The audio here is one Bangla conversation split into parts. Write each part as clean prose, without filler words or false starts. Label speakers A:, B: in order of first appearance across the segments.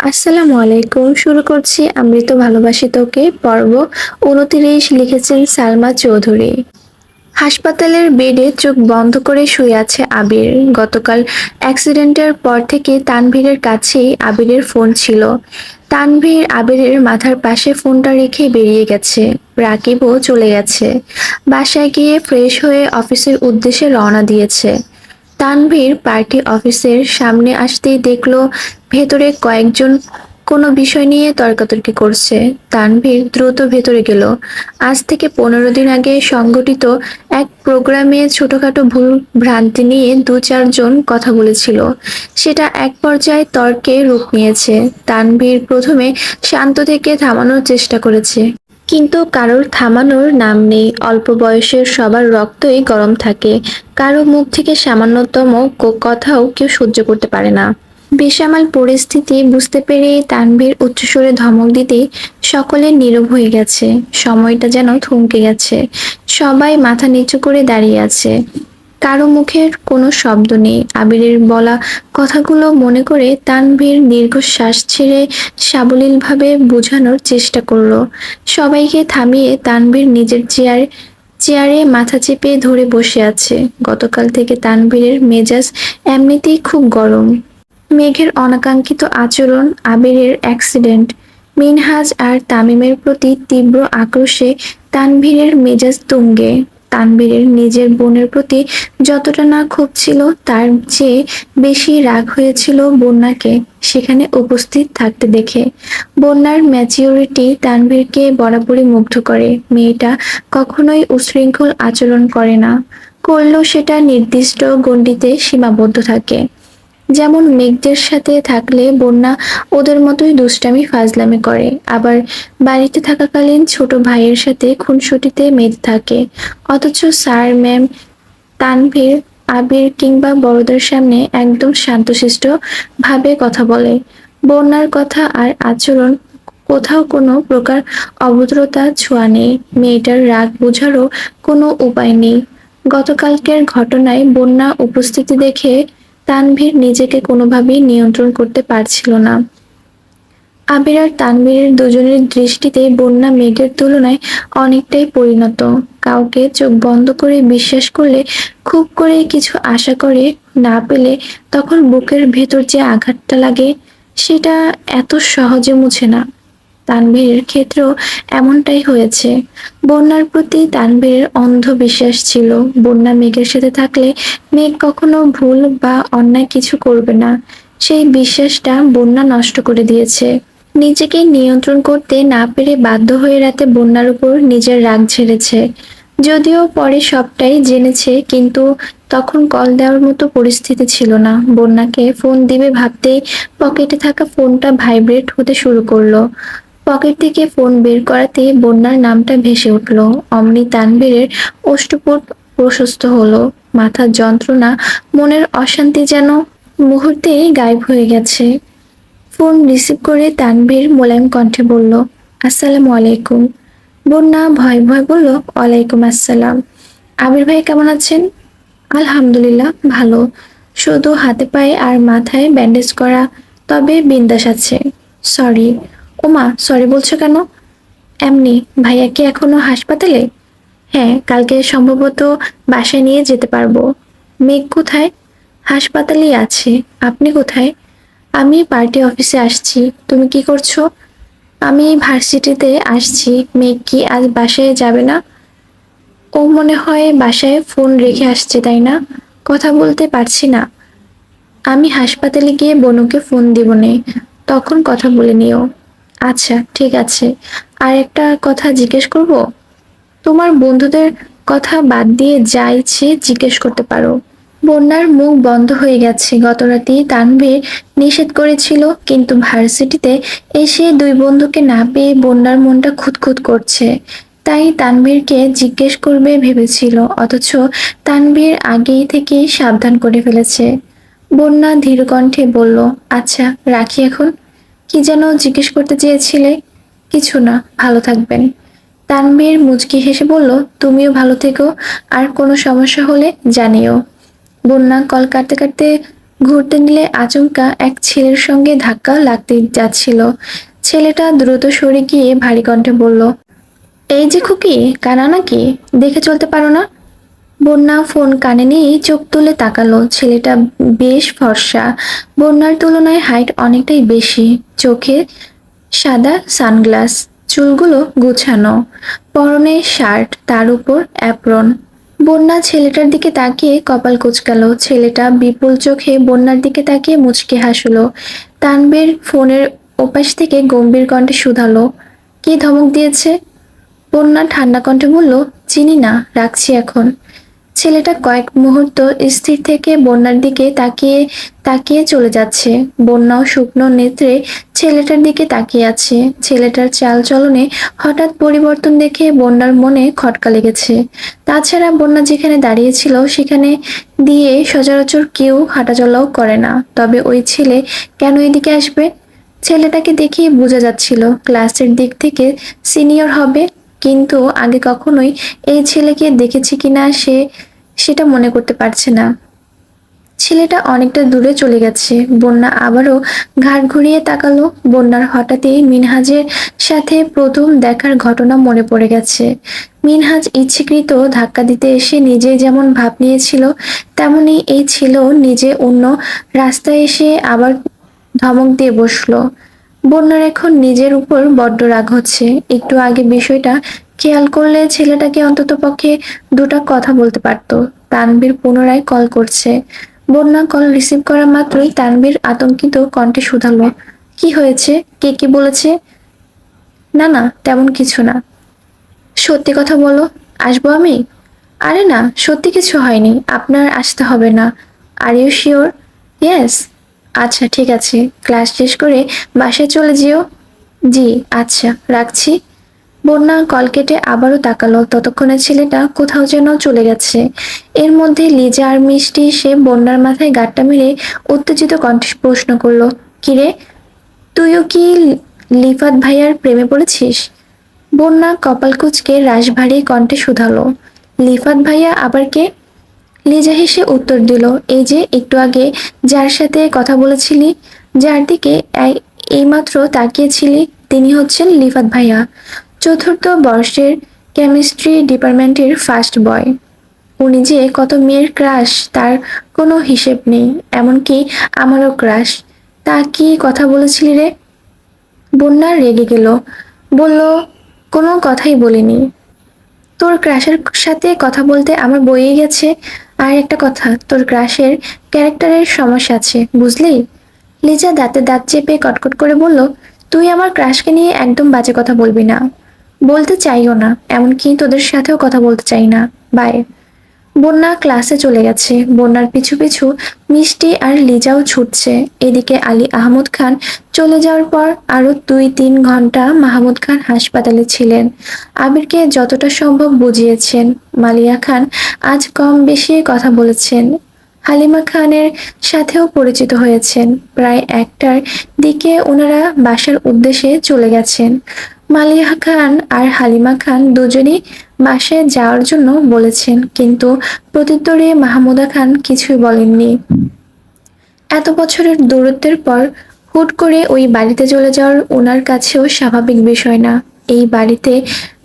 A: আসসালামু আলাইকুম। শুরু করছি আমি তো ভালোবাসি তোকে পর্ব ২৯। লিখেছেন সালমা চৌধুরী। হাসপাতালের বেডে চোখ বন্ধ করে শুয়ে আছে আবির। গতকাল অ্যাক্সিডেন্টের পর থেকে তানভীরের কাছেই আবিরের ফোন ছিল। তানভীর আবিরের মাথার পাশে ফোনটা রেখে বেরিয়ে গেছে। রাকিবও চলে গেছে। বাসায় গিয়ে ফ্রেশ হয়ে অফিসের উদ্দেশ্যে রওনা দিয়েছে। তানভীর পার্টি অফিসের সামনে আসতেই দেখলো ভেতরে কয়েকজন কোনো বিষয় নিয়ে তর্কাতর্কি করছে। তানভীর দ্রুত ভেতরে গেল। আজ থেকে ১৫ দিন আগে সংঘটিত এক প্রোগ্রামে ছোটখাটো ভুল ভ্রান্তি নিয়ে ২-৪ জন কথা বলেছিল। সেটা এক পর্যায়ে তর্কে রূপ নিয়েছে। তানভীর প্রথমে শান্ত থেকে থামানোর চেষ্টা করেছে। কিন্তু কারোর থামানোর নাম নেই। অল্প বয়সের সবার রক্তই গরম থাকে। কারো মুখ থেকে সামান্যতম কথাও কেউ সহ্য করতে পারে না। বেসামাল পরিস্থিতি বুঝতে পেরে তানভীর উচ্চস্বরে ধমক দিতেই সকলে নীরব হয়ে গেছে। সময়টা যেন থমকে গেছে। সবাই মাথা নিচু করে দাঁড়িয়ে আছে। কারো মুখের কোনো শব্দ নেই। আবিরের বলা কথাগুলো মনে করে তানভীর দীর্ঘশ্বাস ছেড়ে সাবলীলভাবে বোঝানোর চেষ্টা করলো। সবাইকে থামিয়ে তানভীর নিজের চেয়ারে মাথা চেপে ধরে বসে আছে। গতকাল থেকে তানভীরের মেজাজ এমনিতেই খুব গরম। মেঘের অনাকাঙ্ক্ষিত আচরণ, আবিরের অ্যাক্সিডেন্ট, মিনহাজ আর তামিমের প্রতি তীব্র আক্রোশে তানভীরের মেজাজ তুঙ্গে। তানভীরের নিজের বোনের প্রতি যতটা না ক্ষোভ ছিল তার চেয়ে বেশি রাগ হয়েছিল বন্যাকে সেখানে উপস্থিত থাকতে দেখে। বন্যার ম্যাচিউরিটি তানভীরকে বরাবরই মুগ্ধ করে। মেয়েটা কখনোই উচ্ছৃঙ্খল আচরণ করে না। করলেও সেটা নির্দিষ্ট গণ্ডিতে সীমাবদ্ধ থাকে। যেমন মেঘদের সাথে থাকলে বন্যা ওদের মতোই দুষ্টামি ফাজলামি করে, আবার বাড়িতে থাকাকালীন ছোট ভাইয়ের সাথে খুনসুটিতে মেতে থাকে। অথচ স্যার ম্যাম, তানভীর, আবির কিংবা বড়দের সামনে একদম শান্তশিষ্ট ভাবে কথা বলে। বন্যার কথা আর আচরণ কোথাও কোনো প্রকার অভদ্রতা ছোঁয়া নেই। মেয়েটার রাগ বোঝারও কোনো উপায় নেই। গতকালকের ঘটনায় বন্যা উপস্থিতি দেখে তানভীর নিজেকে কোনোভাবেই নিয়ন্ত্রণ করতে পারছিল না। আবির আর তানভীরের দুজনের দৃষ্টিতে বন্যা মেঘের তুলনায় অনেকটাই পরিণত। কাউকে চোখ বন্ধ করে বিশ্বাস করলে, খুব করে কিছু আশা করে না পেলে তখন বুকের ভেতর যে আঘাতটা লাগে সেটা এত সহজে মুছে না। তানভীরের ক্ষেত্রেও এমনটাই হয়েছে। বন্যার প্রতি তানভীরের অন্ধ বিশ্বাস ছিল। বন্যা মেঘের সাথে থাকলে মেঘ কখনো ভুল বা অন্যায় কিছু করবে না। সেই বিশ্বাসটা বন্যা নষ্ট করে দিয়েছে। নিজেকে নিয়ন্ত্রণ করতে না পেরে বাধ্য হয়ে রাতে বন্যার উপর নিজের রাগ ঝেড়েছে। যদিও পরে সবটাই জেনেছে, কিন্তু তখন কল দেওয়ার মতো পরিস্থিতি ছিল না। বন্যাকে ফোন দিবে ভাবতেই পকেটে থাকা ফোনটা ভাইব্রেট হতে শুরু করলো। পকেট থেকে ফোন বের করাতেই বন্যার নামটা ভেসে উঠল। অমনি তানভীরের ওষ্ঠপুট প্রশস্ত হলো। মাথার যন্ত্রণা, মনের অশান্তি যেন মুহূর্তেই গায়েব হয়ে গেছে। ফোন রিসিভ করে তানভীর মোলায়েম কণ্ঠে বলল, আসসালামু আলাইকুম। বন্যা ভয় ভয় বলল, ওয়ালাইকুম আসসালাম। আবির ভাই কেমন আছেন? আলহামদুলিল্লাহ ভালো। শুধু হাতে পায়ে আর মাথায় ব্যান্ডেজ করা, তবে বিন্দাস আছে। সরি। ওমা, সরি বলছো কেন? এমনি। ভাইয়া কি এখনো হাসপাতালে? হ্যাঁ, কালকে সম্ভবত বাসায় নিয়ে যেতে পারবো। মেঘ কোথায়? হাসপাতালেই আছে। আপনি কোথায়? আমি পার্টি অফিসে আসছি। তুমি কি করছো? আমি ভার্সিটিতে আসছি। মেঘ কি আজ বাসায় যাবে না? ও মনে হয় বাসায় ফোন রেখে আসছে, তাই না? কথা বলতে পারছি না। আমি হাসপাতালে গিয়ে বনুকে ফোন দিবনে, তখন কথা বলে নিও। আচ্ছা ঠিক আছে। আর একটা কথা জিজ্ঞেস করব? তোমার বন্ধুদের কথা বাদ দিয়ে যা ইচ্ছে জিজ্ঞেস করতে পারো। বন্যার মুখ বন্ধ হয়ে গেছে। গতরাতেই তানভীর নিষেধ করেছিল, কিন্তু ভার্সিটিতে এসে দুই বন্ধুকে না পেয়ে বন্যার মনটা খুঁতখুঁত করছে। তাই তানভীরকে জিজ্ঞেস করবে ভেবেছিল, অথচ তানভীর আগেই থেকে সাবধান করে ফেলেছে। বন্যা ধীর কণ্ঠে বলল, আচ্ছা রাখি এখন। কি যেন জিজ্ঞেস করতে চেয়েছিলে? কিছু না, ভালো থাকবেন। তানভীর মুচকি হেসে বলল, তুমিও ভালো থেকো। আর কোনো সমস্যা হলে জানিও। বন্যা কল কাটতে কাটতে ঘুরতে নিলে আচমকা এক ছেলের সঙ্গে ধাক্কা লাগতে যাচ্ছিল। ছেলেটা দ্রুত সরে গিয়ে ভারী কণ্ঠে বলল, এই যে খুকি, কানা নাকি? দেখে চলতে পারো না? বন্যা ফোন কানে নিয়েই চোখ তুলে তাকালো। ছেলেটা বেশ ফর্সা, বন্যার তুলনায় হাইট অনেকটাই বেশি। চোখে সাদা সানগ্লাস, চুলগুলো গুছানো, পরনে শার্ট, তার উপর অ্যাপ্রন। বন্যা ছেলেটার দিকে তাকিয়ে কপাল কুঁচকালো। ছেলেটা বিপুল চোখে বন্যার দিকে তাকিয়ে মুচকি হাসলো। তানবীর ফোনের ওপাশ থেকে গম্ভীর কণ্ঠে শুধালো, কি ধমক দিয়েছে? বন্যা ঠান্ডা কণ্ঠে বলল, চিনি না, রাখছি এখন। ছেলেটা কয়েক মুহূর্ত স্থির থেকে বন্যার দিকে তাকিয়ে তাকিয়ে চলে যাচ্ছে। বন্যাও শুকনো নেত্রে ছেলেটার দিকে তাকিয়ে আছে। ছেলেটার চাল চলনে হঠাৎ পরিবর্তন দেখে বন্যার মনে খটকা লেগেছে। তাছাড়া বন্যা যেখানে দাঁড়িয়েছিল সেখানে দিয়ে সচরাচর কেউ হাঁটাচলাও করে না। তবে ওই ছেলে কেন এদিকে আসবে? ছেলেটাকে দেখেই বোঝা যাচ্ছিল ক্লাসের দিক থেকে সিনিয়র হবে, কিন্তু আগে কখনোই এই ছেলেকে দেখেছি কিনা সেটা মনে করতে পারছে না। ছেলেটা অনেকটা দূরে চলে গেছে। বন্যা আবারও ঘাড় ঘুরিয়ে তাকালো। বন্যার হঠাৎই মিনহাজের সাথে প্রথম দেখার ঘটনা মনে পড়ে গেছে। মিনহাজ ইচ্ছাকৃত ধাক্কা দিতে এসে নিজেই যেমন ভাব নিয়েছিল, তেমনি এই ছিল নিজে অন্য রাস্তায় এসে আবার ধমক দিয়ে বসলো। বন্যার এখন নিজের উপর বড্ড রাগ হচ্ছে। একটু আগে বিষয়টা খেয়াল করলে ছেলেটাকে অন্ততপক্ষে দুটো কথা বলতে পারতো। তানভীর পুনরায় কল করছে। বন্যা কল রিসিভ করা মাত্রই তানভীর আতঙ্কিত কণ্ঠে শুধালো, কি হয়েছে? কে কি বলেছে? না না, তেমন কিছু না। সত্যি কথা বলো, আসবো আমি? আরে না, সত্যি কিছু হয়নি, আপনার আসতে হবে না। Are you sure? ইয়েস। আচ্ছা ঠিক আছে, ক্লাস শেষ করে বাসায় চলে যেও। জি, আচ্ছা, রাখছি। বন্যা কল কেটে আবারও তাকালো। ততক্ষণে ছেলেটা কোথাও যেন চলে গেছে। এর মধ্যে লিজা আর মিষ্টি সে বন্যার মাথায় গাঁটটা মেরে উত্তেজিত কণ্ঠে প্রশ্ন করলো, কিরে, তুইও কি লিফাত ভাইয়ার প্রেমে পড়েছিস? বন্যা কপাল কুঁচকে রাশভারী কণ্ঠে শুধালো, লিফাত ভাইয়া আবার কে? লিজা হেসে উত্তর দিল, এই যে একটু আগে যার সাথে কথা বলেছিলি, যার দিকে এইমাত্র তাকিয়েছিলি, তিনি হচ্ছেন লিফাত ভাইয়া, চতুর্থ বর্ষের কেমিস্ট্রি ডিপার্টমেন্টের ফার্স্ট বয়। উনি যে কত মেয়ের ক্রাশ তার কোনো হিসেব নেই, এমনকি আমারও ক্রাশ। তা কি কথা বলেছিলি রে? বন্যা রেগে গেল, বলল, কোনো কথাই বলিনি। তোর ক্রাশের সাথে কথা বলতে আমার বইয়ে গেছে। আর একটা কথা, তোর ক্রাশের ক্যারেক্টারের সমস্যা আছে, বুঝলি? লিজা দাঁতে দাঁত চেপে কটকট করে বলল, তুই আমার ক্রাশকে নিয়ে একদম বাজে কথা বলবি না। বলতে চাইও না, এমনকি তোদের সাথেও কথা বলতে চাই না। বাই। বন্যা ক্লাসে চলে গেছে। বন্যার পিছু পিছু মিষ্টি আর লিজাও ছুটছে। এদিকে আলী আহমদ খান চলে যাওয়ার পর আরো 2-3 ঘন্টা মাহমুদ খান হাসপাতালে ছিলেন। আবিরকে যতটা সম্ভব বুঝিয়েছেন। মালিয়া খান আজ কম বেশি কথা বলেছেন। হালিমা খানের সাথেও পরিচিত হয়েছেন। প্রায় 1টার দিকে ওনারা বাসার উদ্দেশ্যে চলে গেছেন। মালিয়া খান আর হালিমা খান দুজনই বাসায় যাওয়ার জন্য বলেছেন, কিন্তু প্রত্যুত্তরে মাহমুদা খান কিছুই বলেননি। এত বছরের দূরত্বের পর হুট করে ওই বাড়িতে চলে যাওয়ার ওনার কাছেও স্বাভাবিক বিষয় না। এই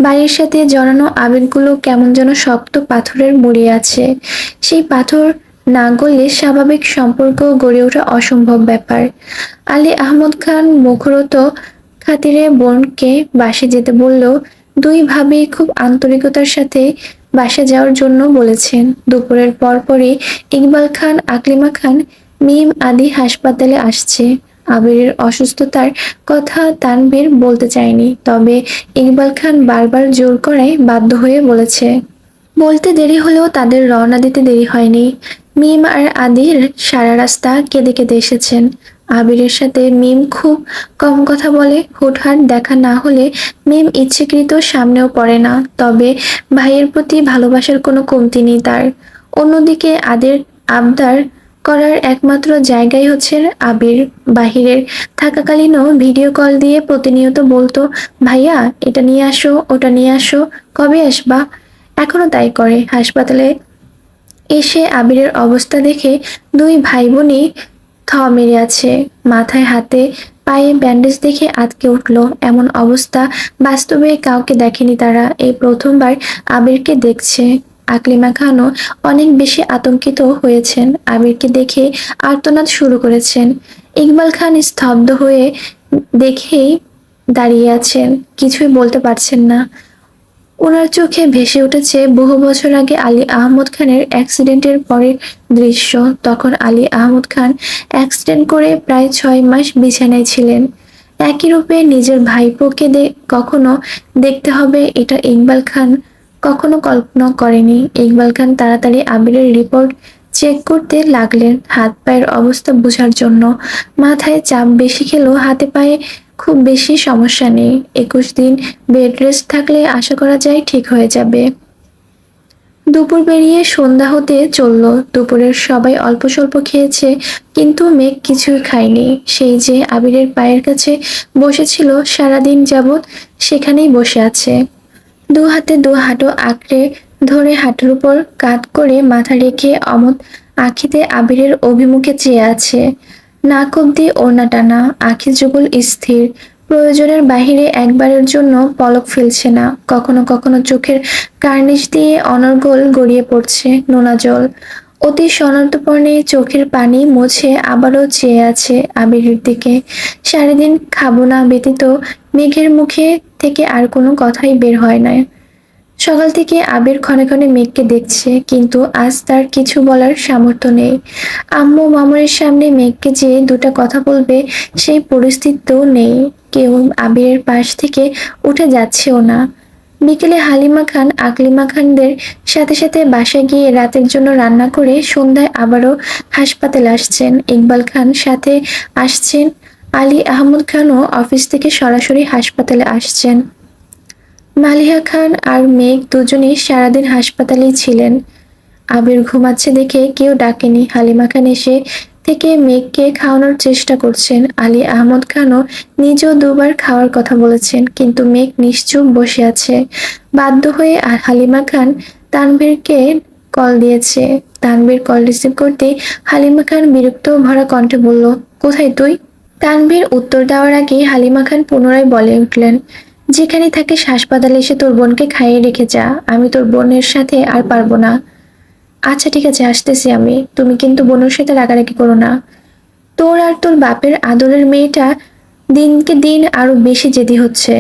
A: বাড়ির সাথে জড়ানো আবেগগুলো কেমন যেন শক্ত পাথরের মুড়ি আছে। সেই পাথর না গললে স্বাভাবিক সম্পর্ক গড়ে ওঠা অসম্ভব ব্যাপার। আলী আহমদ খান মুখরত খাতিরে বোনকে বাসে যেতে বললেও দুই ভাবি খুব আন্তরিকতার সাথে বাসে যাওয়ার জন্য বলেছেন। দুপুরের পরপরই ইকবাল খান, আকলিমা খান, মিম আদি হাসপাতালে আসছে। আবিরের অসুস্থতার কথা তানভীর বলতে চায়নি, তবে ইকবাল খান বারবার জোর করায় বাধ্য হয়ে বলেছে। বলতে দেরি হলেও তাদের রওনা দিতে দেরি হয়নি। মিম আর আদির সারা রাস্তা কেঁদে কেঁদে এসেছেন। আবিরের সাথে মিম খুব কম কথা বলে। হুটহাট দেখা না হলে মিম ইচ্ছাকৃত সামনেও পড়ে না, তবে ভাইয়ের প্রতি ভালোবাসার কোনো কমতি নেই তার। অন্যদিকে আদির আবদার করার একমাত্র জায়গাই হচ্ছে আবির। বাহিরের থাকাকালীনও ভিডিও কল দিয়ে প্রতিনিয়ত বলতো, ভাইয়া এটা নিয়ে আসো, ওটা নিয়ে আসো, কবে আসবা? এখনো তাই করে। হাসপাতালে এসে আবিরের অবস্থা দেখে দুই ভাই বোনই থ মেরে আছে। মাথায় হাতে পায়ে ব্যান্ডেজ দেখে আঁতকে উঠল। এমন অবস্থা বাস্তবে কাউকে দেখেনি তারা, এই প্রথমবার আবিরকে দেখছে। আকলিমা খানও অনেক বেশি আতঙ্কিত হয়েছেন। আবিরকে দেখে আর্তনাদ শুরু করেছেন। ইকবাল খান স্তব্ধ হয়ে দেখেই দাঁড়িয়ে আছেন, কিছুই বলতে পারছেন না। ওনার চোখে ভেসে উঠেছে বহু বছর আগে আলী আহমদ খানের অ্যাক্সিডেন্টের পরের দৃশ্য। তখন আলী আহমদ খান অ্যাক্সিডেন্ট করে প্রায় 6 মাস বিছানায় ছিলেন। একই রূপে নিজের ভাইপোকে কখনো দেখতে হবে, এটা ইকবাল খান কখনো কল্পনা করেনি। ইকবাল খান তাড়াতাড়ি আবিরের রিপোর্ট চেক করতে লাগলেন, হাত পায়ের অবস্থা বোঝার জন্য। মাথায় চাপ বেশি খেলেও হাতে পায়ে খুব বেশি সমস্যা নেই। 21 দিন বেড রেস্ট থাকলে আশা করা যায় ঠিক হয়ে যাবে। দুপুর পেরিয়ে সন্ধ্যা হতে চলল। দুপুরের সবাই অল্প স্বল্প খেয়েছে, কিন্তু মেঘ কিছুই খায়নি। সেই যে আবিরের পায়ের কাছে বসেছিল সারাদিন যাবৎ, সেখানেই বসে আছে। দু হাতে দু হাঁটু আঁকড়ে ধরে হাঁটুর উপর কাত করে মাথা রেখে অমত আখিতে আবিরের অভিমুখে চেয়ে আছে। নাক অব্দি ওড়না টানা, আখি যুগল স্থির। প্রয়োজনের বাহিরে একবারের জন্য পলক ফেলছে না। কখনো কখনো চোখের কার্নিশ দিয়ে অনর্গল গড়িয়ে পড়ছে নোনা জল। অতি সনর্তপণে চোখের পানি মুছে আবারও চেয়ে আছে আবিরের দিকে। সারাদিন খাবো না ব্যতীত মেঘের মুখে থেকে আর কোনো কথাই বের হয় না। সকাল থেকে আবির ক্ষণে ক্ষণে মেঘকে দেখছে, কিন্তু আজ তার কিছু বলার সামর্থ্য নেই। আম্মু মামুনের সামনে মেঘকে যে দুটা কথা বলবে সেই পরিস্থিতিও নেই। কেউ আবিরের পাশ থেকে উঠে যাচ্ছেও না। বিকেলে হালিমা খান আকলিমা খানদের সাথে সাথে বাসায় গিয়ে রাতের জন্য রান্না করে সন্ধ্যায় আবারও হাসপাতালে আসছেন। ইকবাল খান সাথে আসছেন। আলী আহমদ খানও অফিস থেকে সরাসরি হাসপাতালে আসছেন। মালিহা খান আর মেঘ দুজনেই সারাদিন হাসপাতালেই ছিলেন। আবির ঘুমাচ্ছে দেখে কেউ ডাকেনি। হালিমা খান এসে থেকে মেঘকে খাওয়ানোর চেষ্টা করছেন। আলী আহমদ খানও নিজেও দুবার খাওয়ার কথা বলেছেন, কিন্তু মেঘ নিশ্চুপ বসে আছে। বাধ্য হয়ে হালিমা খান তানভীরকে কল দিয়েছে। তানভীর কল রিসিভ করতেই হালিমা খান বিরক্ত ভরা কণ্ঠে বলল, কোথায় তুই? তানভীর উত্তর দেওয়ার আগে হালিমা খান পুনরায় বলে উঠলেন, যেখানে থাকিস হাসপাতালে এসে তোর বোনকে খাইয়ে রেখে যা। আমি তোর বোনের সাথে আর পারবো না। আচ্ছা ঠিক আছে, আসতেছি আমি। তুমি কিন্তু বোনের সাথে রাগারাগি করো না। তোর আর তোর বাপের আদরের মেয়েটা দিনকে দিন আরো বেশি জেদি হচ্ছে।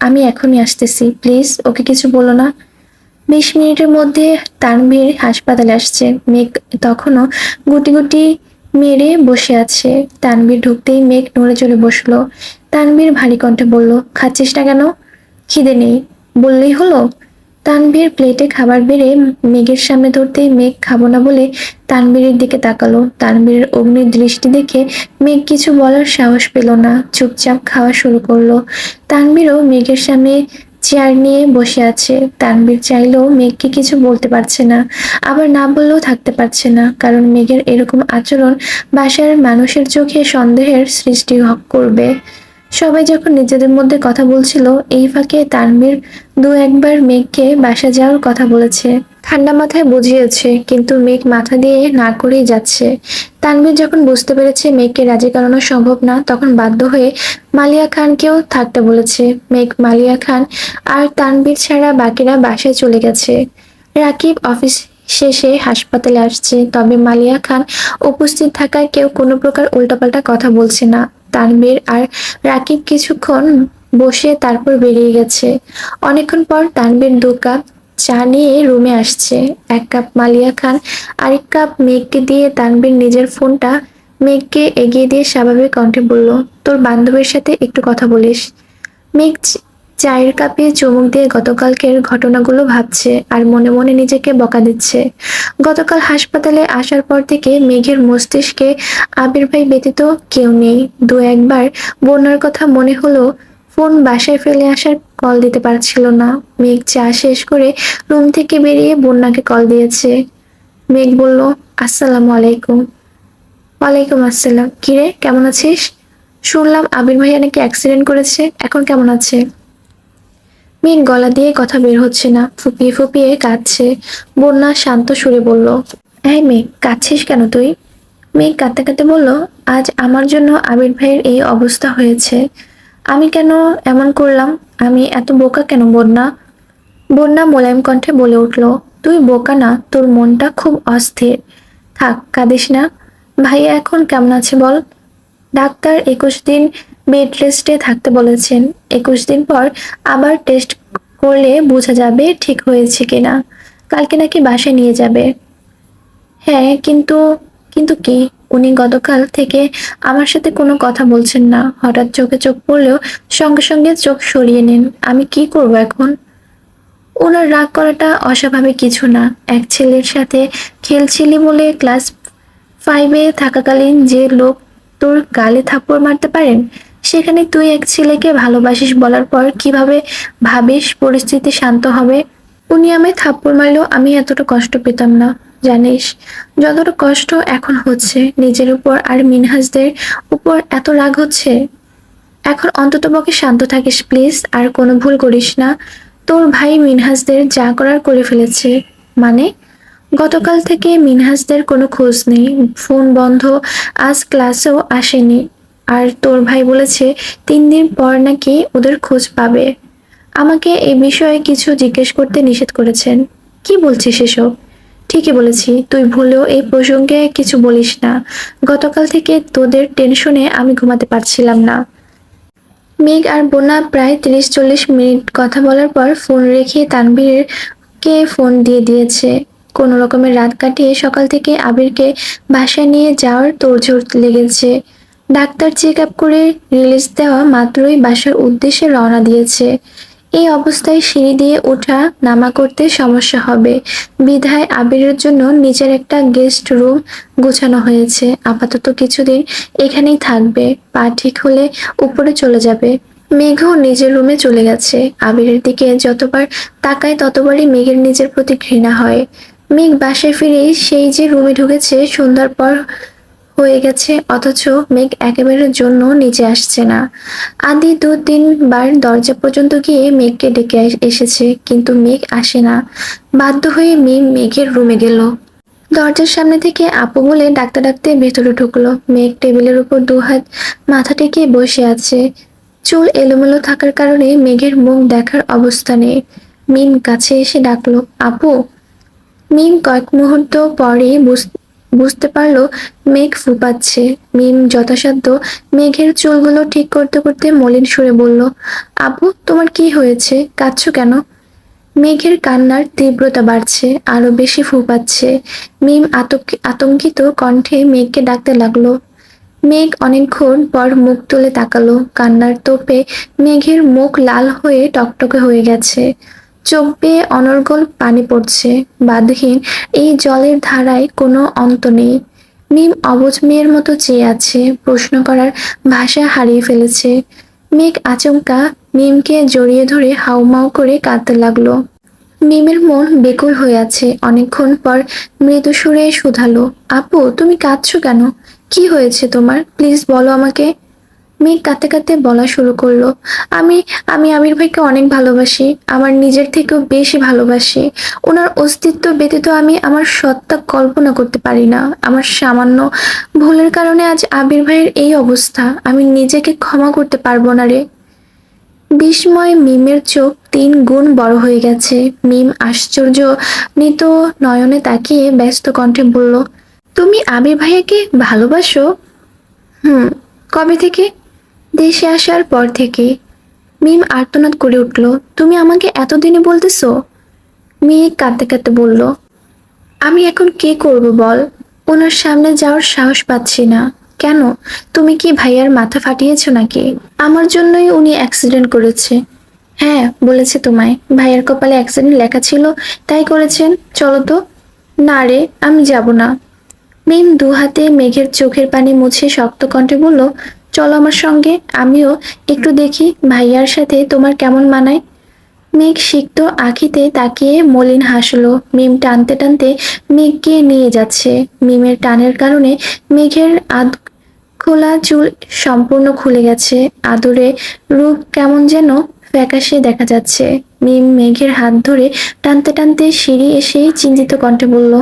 A: আমি এখনই আসতেছি, প্লিজ ওকে কিছু বলো না। 20 মিনিটের মধ্যে তানভীর হাসপাতালে আসছে। মেঘ তখনও গুটি গুটি মেরে বসে আছে। তানভীর ঢুকতেই মেঘ নড়ে চড়ে বসলো। তানভীর ভারী কণ্ঠে বলল, খাচ্ছিস না কেন? খিদে নেই বললেই হলো। তানভীর প্লেটে খাবার বেড়ে মেঘের সামনে ধরতেই মেঘ খাবো না বলে তানভীরের দিকে তাকালো। তানভীরের অগ্নির দৃষ্টি দেখে মেঘ কিছু বলার সাহস পেল না, চুপচাপ খাওয়া শুরু করলো। তানভীরও মেঘের সামনে চেয়ার নিয়ে বসে আছে। তানভীর চাইলেও মেঘকে কিছু বলতে পারছে না, আবার না বললেও থাকতে পারছে না, কারণ মেঘের এরকম আচরণ বাসার মানুষের চোখে সন্দেহের সৃষ্টি করবে। সবাই যখন নিজেদের মধ্যে কথা বলছিল, এই ফাঁকে তানভীর দু একবার মেঘকে বাসা যাওয়ার কথা বলেছে। ঠান্ডা মাথায় বুঝিয়েছে, কিন্তু মেঘ মাথা দিয়ে না করেই যাচ্ছে। তানভীর যখন বুঝতে পেরেছে মেঘকে রাজি করানো সম্ভব না, তখন বাধ্য হয়ে মালিয়া খানকেও থাকতে বলেছে। মেঘ, মালিয়া খান আর তানভীর ছাড়া বাকিরা বাসায় চলে গেছে। রাকিব অফিস শেষে হাসপাতালে আসছে, তবে মালিয়া খান উপস্থিত থাকায় কেউ কোনো প্রকার উল্টাপাল্টা কথা বলছে না। তানভীর আর রাকিব কিছুক্ষণ বসে তারপর বেরিয়ে গেছে। অনেকক্ষণ পর তানভীর 2 কাপ চা নিয়ে রুমে আসছে। 1 কাপ মালিয়া খান, আরেক কাপ মেঘকে দিয়ে তানভীর নিজের ফোনটা মেঘকে এগিয়ে দিয়ে স্বাভাবিক কণ্ঠে বলল, তোর বান্ধবীর সাথে একটু কথা বলিস। মেঘ চায়ের কাপে চুমুক দিয়ে গতকালকের ঘটনাগুলো ভাবছে আর মনে মনে নিজেকে বকা দিচ্ছে। গতকাল হাসপাতালে আসার পর থেকে মেঘের মস্তিষ্কে আবির ভাই ব্যতীত কেউ নেই। 2-1 বার বন্যার কথা মনে হলো, ফোন বাসায় ফেলে আসার কল দিতে পারছিল না। মেঘ চা শেষ করে রুম থেকে বেরিয়ে বন্যাকে কল দিয়েছে। মেঘ বলল, আসসালামু আলাইকুম। ওয়ালাইকুম আসসালাম। কিরে, কেমন আছিস? শুনলাম আবির ভাইয়া নাকি অ্যাক্সিডেন্ট করেছে, এখন কেমন আছে? মেঘ গলা দিয়ে কথা বের হচ্ছে না, ফুপিয়ে ফুপিয়ে কাঁদছে। বন্যা শান্ত সুরে বলল, এই মেঘ, কাঁদছিস কেন তুই? মেঘ কাঁদতে কাঁদতে বলল, আজ আমার জন্য আবির ভাইয়ের এই অবস্থা হয়েছে। আমি কেন এমন করলাম? আমি এত বোকা কেন বন্যা? বন্যা মোলায়েম কণ্ঠে বলে উঠল, তুই বোকা না, তোর মনটা খুব অস্থির। থাক, কাঁদিস না। ভাইয়া এখন কেমন আছে বল? ডাক্তার 21 দিন বেড রেস্টে থাকতে বলেছেন। 21 দিন পর আবার টেস্ট করলে বোঝা যাবে ঠিক হয়েছে কিনা। কালকে নাকি বাসায় নিয়ে যাবে। হ্যাঁ, কিন্তু কিন্তু কি? উনি গতকাল থেকে আমার সাথে কোনো কথা বলছেন না। হঠাৎ চোখে চোখ পড়লেও সঙ্গে সঙ্গে চোখ সরিয়ে নেন। আমি কি করব এখন? ওনার রাগ করাটা অস্বাভাবিক কিছু না। এক ছেলের সাথে খেলছিলি বলে ক্লাস 5-এ থাকাকালীন যে লোক তোর গালে থাপ্পড় মারতে পারেন, সেখানে তুই এক ছেলেকে ভালোবাসিস বলার পর কিভাবে ভাবিস পরিস্থিতি শান্ত হবে? উনি আমায় থাপ্পড় মারলেও আমি এতটা কষ্ট পেতাম না, জানিস? যতটা কষ্ট এখন হচ্ছে নিজের উপর আর মিনহাজদের উপর এত রাগ হচ্ছে। এখন অন্ততপক্ষে শান্ত থাকিস প্লিজ, আর কোনো ভুল করিস না। তোর ভাই মিনহাজদের যা করার করে ফেলেছে। মানে? গতকাল থেকে মিনহাজদের কোনো খোঁজ নেই, ফোন বন্ধ, আজ ক্লাসেও আসেনি। আর তোর ভাই বলেছে 3 দিন পর নাকি ওদের খোঁজ পাবে। আমাকে এই বিষয়ে কিছু জিজ্ঞেস করতে নিষেধ করেছেন। কি বলছিস এসব? ঠিকই বলেছি, তুই ভুলেও এই প্রসঙ্গে কিছু বলিস না। গতকাল থেকে তোদের টেনশনে আমি ঘুমাতে পারছিলাম না। মেঘ আর বোনা প্রায় 30-40 মিনিট কথা বলার পর ফোন রেখে তানভীরকে ফোন দিয়ে দিয়েছে। কোনো রকমের রাত কাটিয়ে সকাল থেকে আবিরকে বাসায় নিয়ে যাওয়ার তোড়জোড় লেগেছে। ডাক্তার চেক আপ করে রিলিজ দেওয়া মাত্রই বাসার উদ্দেশ্যে রওনা দিয়েছে। এই অবস্থায় সিঁড়ি দিয়ে ওঠা নামা করতে সমস্যা হবে বিধায় আবিরের জন্য নিজের একটা গেস্ট রুম গোছানো হয়েছে। আপাতত কিছুদিন এখানেই থাকবে, পা ঠিক হলে উপরে চলে যাবে। মেঘও নিজের রুমে চলে গেছে। আবিরের দিকে যতবার তাকায় ততবারই মেঘের নিজের প্রতি ঘৃণা হয়। মেঘ বাসায় ফিরে সেই যে রুমে ঢুকেছে সন্ধ্যার পর হয়ে গেছে, অথচ মেঘ একেবারের জন্য নিচে আসছে না। আদি 2-3 বার দরজা পর্যন্ত গিয়ে মেঘকে ডেকে এসেছে, কিন্তু মেঘ আসে না। বাধ্য হয়ে মিম মেঘের রুমে গেল। দরজার সামনে থেকে আপু বলে ডাকতে ডাকতে ভেতরে ঢুকলো। মেঘ টেবিলের উপর 2 হাত মাথা টেকে বসে আছে। চুল এলোমেলো থাকার কারণে মেঘের মুখ দেখার অবস্থা নেই। মিম কাছে এসে ডাকলো, আপু। মিম কয়েক মুহূর্ত পরেই বুঝতে পারলো মেঘ ফুপাচ্ছে। মিম যথাসাধ্য মেঘের চুলগুলো ঠিক করতে করতে মলিন সুরে বলল, আপু, তোমার কি হয়েছে? কাঁদছো কেন? মেঘের কান্নার তীব্রতা বাড়ছে, আরো বেশি ফুঁপাচ্ছে। মিম আতঙ্কিত কণ্ঠে মেঘকে ডাকতে লাগলো। মেঘ অনেকক্ষণ পর মুখ তুলে তাকালো। কান্নার তোপে মেঘের মুখ লাল হয়ে টকটকে হয়ে গেছে। চোখ বেয়ে অনর্গল পানি পড়ছে। বাঁধহীন এই জলের ধারায় কোনো অন্ত নেই। মিম অবুঝ মেয়ের মতো চেয়ে আছে, প্রশ্ন করার ভাষা হারিয়ে ফেলেছে। মেঘ আচমকা মিমকে জড়িয়ে ধরে হাউমাউ করে কাঁদতে লাগলো। মিমের মন বেকুল হয়ে আছে। অনেকক্ষণ পর মৃদু সুরে শুধালো, আপু, তুমি কাঁদছো কেন? কি হয়েছে তোমার? প্লিজ বলো আমাকে। মেঘ কাঁদতে কাঁদতে বলা শুরু করলো, আমি আমি আমির ভাইকে অনেক ভালোবাসি, আমার নিজের থেকেও বেশি ভালোবাসি। ওনার অস্তিত্ব ব্যতীত আমি আমার সত্তা কল্পনা করতে পারি না। আমার সামান্য ভুলের কারণে আজ আবির ভাইয়ের এই অবস্থা। আমি নিজেকে ক্ষমা করতে পারবো না রে। বিস্ময়ে মিমের চোখ 3 গুণ বড় হয়ে গেছে। মিম আশ্চর্যজনিত নয়নে তাকিয়ে ব্যস্ত কণ্ঠে বলল, তুমি আবির ভাইয়াকে ভালোবাসো? হুম। কবে থেকে? দেশে আসার পর থেকে। মিম আর্তনাদ করে উঠল, তুমি আমাকে এতদিনে বলতেছো? মেয়ে কাঁদতে কাঁদতে বলল, আমি এখন কি করব বল? ওনার সামনে যাওয়ার সাহস পাচ্ছি না। কেন? তুমি কি ভাইয়ার মাথা ফাটিয়েছো নাকি? আমার জন্যই উনি অ্যাক্সিডেন্ট করেছে। হ্যাঁ, বলেছে তোমায়। ভাইয়ার কপালে অ্যাক্সিডেন্ট লেখা ছিল, তাই করেছেন। চলো তো। না রে, আমি যাব না। মিম 2 হাতে মেঘের চোখের পানি মুছে শক্ত কণ্ঠে বলল, চলো আমার সঙ্গে, আমিও একটু দেখি ভাইয়ার সাথে তোমার কেমন মানায়। মেঘ সিক্ত আঁখিতে তাকিয়ে মলিন হাসলো। মিম টানতে টানতে মেঘকে নিয়ে যাচ্ছে। মিমের টানের কারণে মেঘের খোলা চুল সম্পূর্ণ খুলে গেছে। আদরে রূপ কেমন যেন ফ্যাকাশে দেখা যাচ্ছে। মিম মেঘের হাত ধরে টানতে টানতে সিঁড়ি এসে চিন্তিত কণ্ঠে বলল,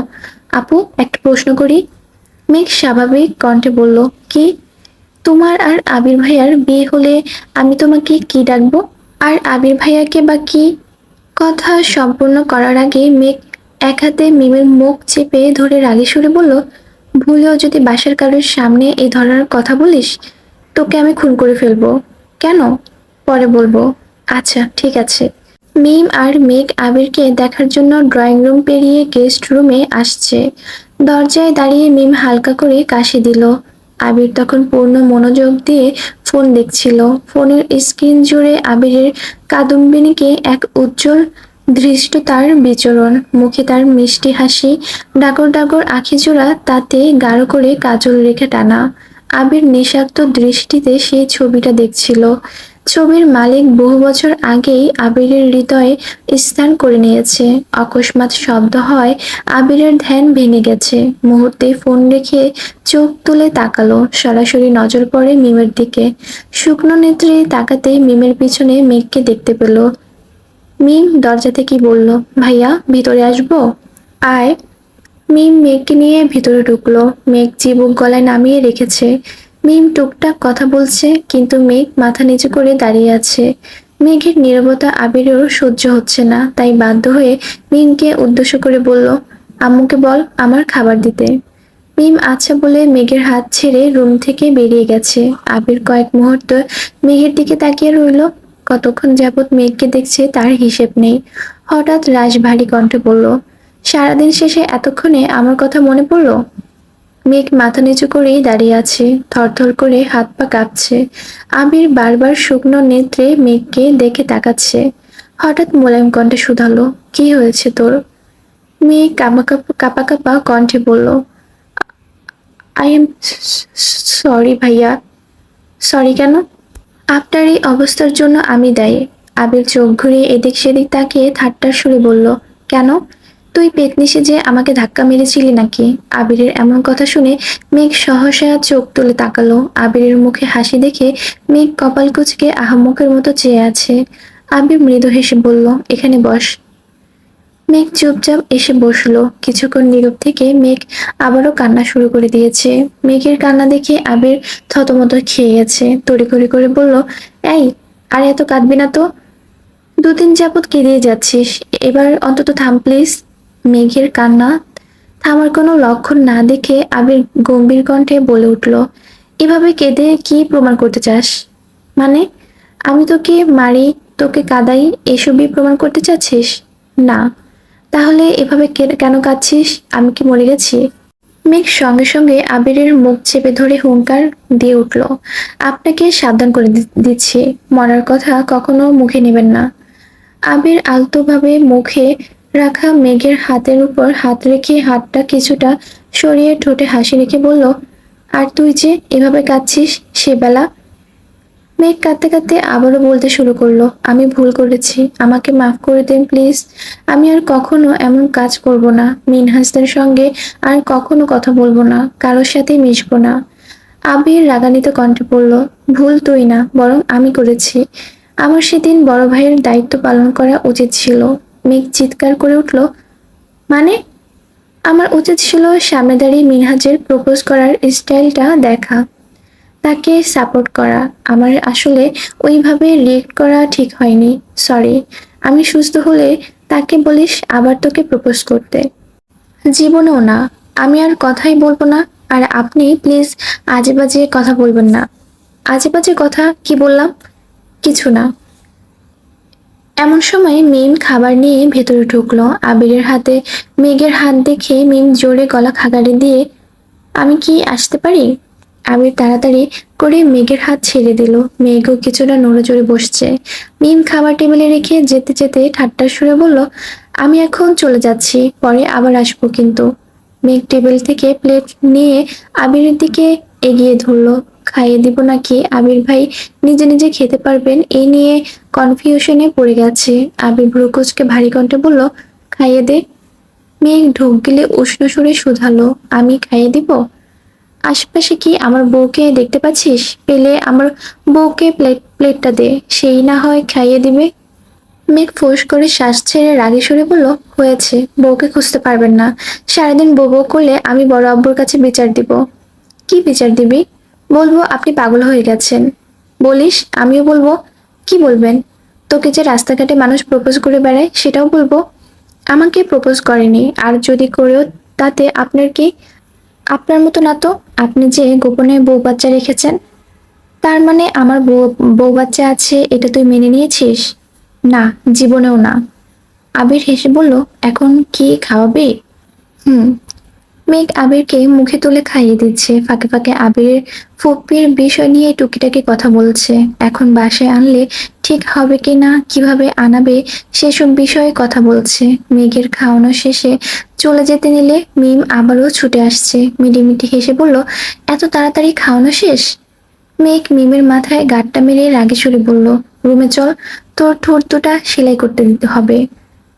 A: আপু একটা প্রশ্ন করি। মেঘ স্বাভাবিক কণ্ঠে বলল, কি? তোমার আর আবির ভাইয়ার বিয়ে হলে আমি তোমাকে কি ডাকবো? আর আবির ভাইয়াকে বা কি? কথা সম্পূর্ণ করার আগে মেঘ এক হাতে মিমের মুখ চেপে ধরে রাগে সুরে বলল, ভুলেও যদি বাসার কারোর সামনে এই ধরনের কথা বলিস, তোকে আমি খুন করে ফেলবো। কেন? পরে বলবো। আচ্ছা ঠিক আছে। মিম আর মেঘ আবিরকে দেখার জন্য ড্রয়িং রুম পেরিয়ে গেস্ট রুমে আসছে। দরজায় দাঁড়িয়ে মিম হালকা করে কাশি দিল। আবির তখন পূর্ণ মনোযোগ দিয়ে ফোন দেখছিল। ফোনের স্ক্রিন জুড়ে আবিরের কাদম্বিনীকে এক উজ্জ্বল ধৃষ্টতার বিচরণ, মুখে তার মিষ্টি হাসি, ডাগর ডাগর আখি জোড়া, তাতে গাঢ় করে কাজল রেখে টানা। আবির নিঃস্বার্থ দৃষ্টিতে সেই ছবিটা দেখছিল। ছবির মালিক বহু বছর আগেই আবিরের হৃদয়ে স্থান করে নিয়েছে। অকস্মাৎ শব্দ হয়, আবিরের ধ্যান ভেঙে গেছে। মুহূর্তে ফোন রেখে চোখ তুলে তাকালো। সরাসরি নজর পড়ে মিমের দিকে। শুকনো নেত্রে তাকাতে মিমের পিছনে মেঘকে দেখতে পেল। মিম দরজা থেকেই বলল, ভাইয়া ভিতরে আসবো? আয়। মিম মেঘকে নিয়ে ভিতরে ঢুকলো। মেঘ চিবুক গলায় নামিয়ে রেখেছে। মিম টুকটাক কথা বলছে, কিন্তু মেঘ মাথা নিচু করে দাঁড়িয়ে আছে। মেঘের নীরবতা আবিরেও সহ্য হচ্ছে না, তাই বাধ্য হয়ে মিমকে উদ্দেশ্য করে বলল, আম্মুকে বল আমার খাবার দিতে। মিম আচ্ছা বলে মেঘের হাত ছেড়ে রুম থেকে বেরিয়ে গেছে। আবির কয়েক মুহূর্ত মেঘের দিকে তাকিয়ে রইল। কতক্ষণ যাবৎ মেঘকে দেখছে তার হিসেব নেই। হঠাৎ রাশ ভারী কণ্ঠে বলল, সারাদিন শেষে এতক্ষণে আমার কথা মনে পড়ল? মেঘ মাথা নিচু করেই দাঁড়িয়ে আছে, থরথর করে হাত পা কাঁপছে। আবির বারবার শুকনো নেত্রে মেঘকে দেখে তাকাচ্ছে। হঠাৎ মোলায়েম কণ্ঠে শুধালো, কি হয়েছে তোর? মেঘ কাঁপা কাঁপা কাঁপা কাঁপা কণ্ঠে বলল, আই এম সরি ভাইয়া। সরি কেন? আপনার এই অবস্থার জন্য আমি দায়ী। আবির চোখ ঘুরিয়ে এদিক সেদিক তাকিয়ে ঠাট্টার সুরে বলল, কেন? তুই পেতনি সেজে আমাকে ধাক্কা মেরেছিলি নাকি? আবিরের এমন কথা শুনে মেঘ সহসা চোখ তুলে তাকালো। আবিরের মুখে হাসি দেখে মেঘ কপাল কুঁচকে আহাম্মকের মতো চেয়ে আছে। আবির মৃদু হেসে বলল, এখানে বস। মেঘ চুপচাপ এসে বসলো। কিছুক্ষণ নীরব থেকে মেঘ আবারও কান্না শুরু করে দিয়েছে। মেঘের কান্না দেখে আবির থতমত খেয়ে গেছে। তড়িঘড়ি করে বলল, এই আর এত কাঁদবি না তো। দুদিন যাবৎ কেঁদেই যাচ্ছিস, এবার অন্তত থাম প্লিজ। মেঘের কান্না থামার কোনো লক্ষণ না দেখে আবির গম্ভীর কণ্ঠে বলে উঠল, এভাবে কেঁদে কি প্রমাণ করতে চাস? মানে, আমি তোকে মারি, তোকে কাঁদাই, এসবই প্রমাণ করতে চাচ্ছিস? না। তাহলে এভাবে কেন কাঁদছিস? আমি কি মরে গেছি? মেঘ সঙ্গে সঙ্গে আবিরের মুখ চেপে ধরে হুংকার দিয়ে উঠল, আপনাকে সাবধান করে দিচ্ছি, মরার কথা কখনো মুখে নেবেন না। আবির আলতোভাবে মুখে রাখা মেঘের হাতের উপর হাত রেখে হাতটা কিছুটা সরিয়ে ঠোঁটে হাসি রেখে বলল, আর তুই যে এভাবে কাঁদছিস সেবেলা। মেঘ কাঁদতে কাঁদতে আবারও বলতে শুরু করলো, আমি ভুল করেছি, আমাকে মাফ করে দেন প্লিজ। আমি আর কখনো এমন কাজ করব না। মিনহাসদের সঙ্গে আর কখনো কথা বলবো না, কারোর সাথে মিশবো না। আবির রাগান্বিত কণ্ঠে বলল, ভুল তুই না, বরং আমি করেছি। আমার সেদিন বড় ভাইয়ের দায়িত্ব পালন করা উচিত ছিল। মেঘ চিৎকার করে উঠল, মানে? আমার উচিত ছিল সামনে দাঁড়িয়ে মিনহাজের প্রপোজ করার স্টাইলটা দেখা, তাকে সাপোর্ট করা। আমার আসলে ওইভাবে রিয়েক্ট করা ঠিক হয়নি, সরি। আমি সুস্থ হলে তাকে বলিস আবার তোকে প্রপোজ করতে। জীবনেও না। আমি আর কথাই বলবো না। আর আপনি প্লিজ আজে বাজে কথা বলবেন না। আজে বাজে কথা কি বললাম? কিছু না। এমন সময় মিম খাবার নিয়ে ভেতরে ঢুকলো। আবিরের হাতে মেঘের হাত দেখে মিম জোরে গলা খাকারি দিয়ে, আমি কি আসতে পারি? আবির তাড়াতাড়ি করে মেঘের হাত ছেড়ে দিল। মেঘও কিছুটা নড়েচড়ে বসছে। মিম খাবার টেবিলে রেখে যেতে যেতে ঠাট্টার সুরে বলল, আমি এখন চলে যাচ্ছি, পরে আবার আসবো কিন্তু। মেঘ টেবিল থেকে প্লেট নিয়ে আবিরের দিকে এগিয়ে ধরলো। খাইয়ে দিব নাকি আবির ভাই নিজে নিজে খেতে পারবেন এই নিয়ে কনফিউশনে পড়ে গেছে। আবির ভ্রুকুচকে ভারী কণ্ঠে বলল, খাইয়ে দে। মেঘ ঢোক গিলে উষ্ণ সুরে শুধালো, আমি খাইয়ে দিব? আশেপাশে কি আমার বউকে দেখতে পাচ্ছিস? পেলে আমার বউকে প্লেটটা দে, সেই না হয় খাইয়ে দিবে। মেঘ ফোঁস করে শ্বাস ছেড়ে রাগে সরে বলল, হয়েছে, বউকে খুঁজতে পারবেন না। সারাদিন বউ বউ করলে আমি বড় আব্বুর কাছে বিচার দিব। কি বিচার দিবি? বলবো আপনি পাগল হয়ে গেছেন। বলিস, আমিও বলবো। কি বলবেন? তোকে যে রাস্তাঘাটে মানুষ প্রপোজ করে বেড়ায় সেটাও বলবো? আমাকে প্রপোজ করেনি, আর যদি করেও তাতে আপনার কি? আপনার মতো না তো। আপনি যে গোপনে বউ বাচ্চা রেখেছেন, তার মানে আমার বউ বউ বাচ্চা আছে এটা তুই মেনে নিয়েছিস? না, জীবনেও না। আবির হেসে বলল, এখন কি খাওয়াবে? হুম। মেঘ আবিরকে মুখে তুলে খাইয়ে দিচ্ছে, ফাঁকে ফাঁকে আবিরের ফুপ্পির বিষয় নিয়ে টুকিটাকি কথা বলছে। এখন বাসায় আনলে ঠিক হবে কি না, কিভাবে আনাবে, সেসব বিষয়ে কথা বলছে। মেঘের খাওয়ানো শেষে চলে যেতে নিলে মিম আবারও ছুটে আসছে, মিটিমিটি হেসে বলল, এত তাড়াতাড়ি খাওয়ানো শেষ? মেঘ মিমের মাথায় গাঁটটা মেরে রাগে সুরে বলল, রুমে চল, তোর ঠোঁট দুটা সেলাই করতে দিতে হবে।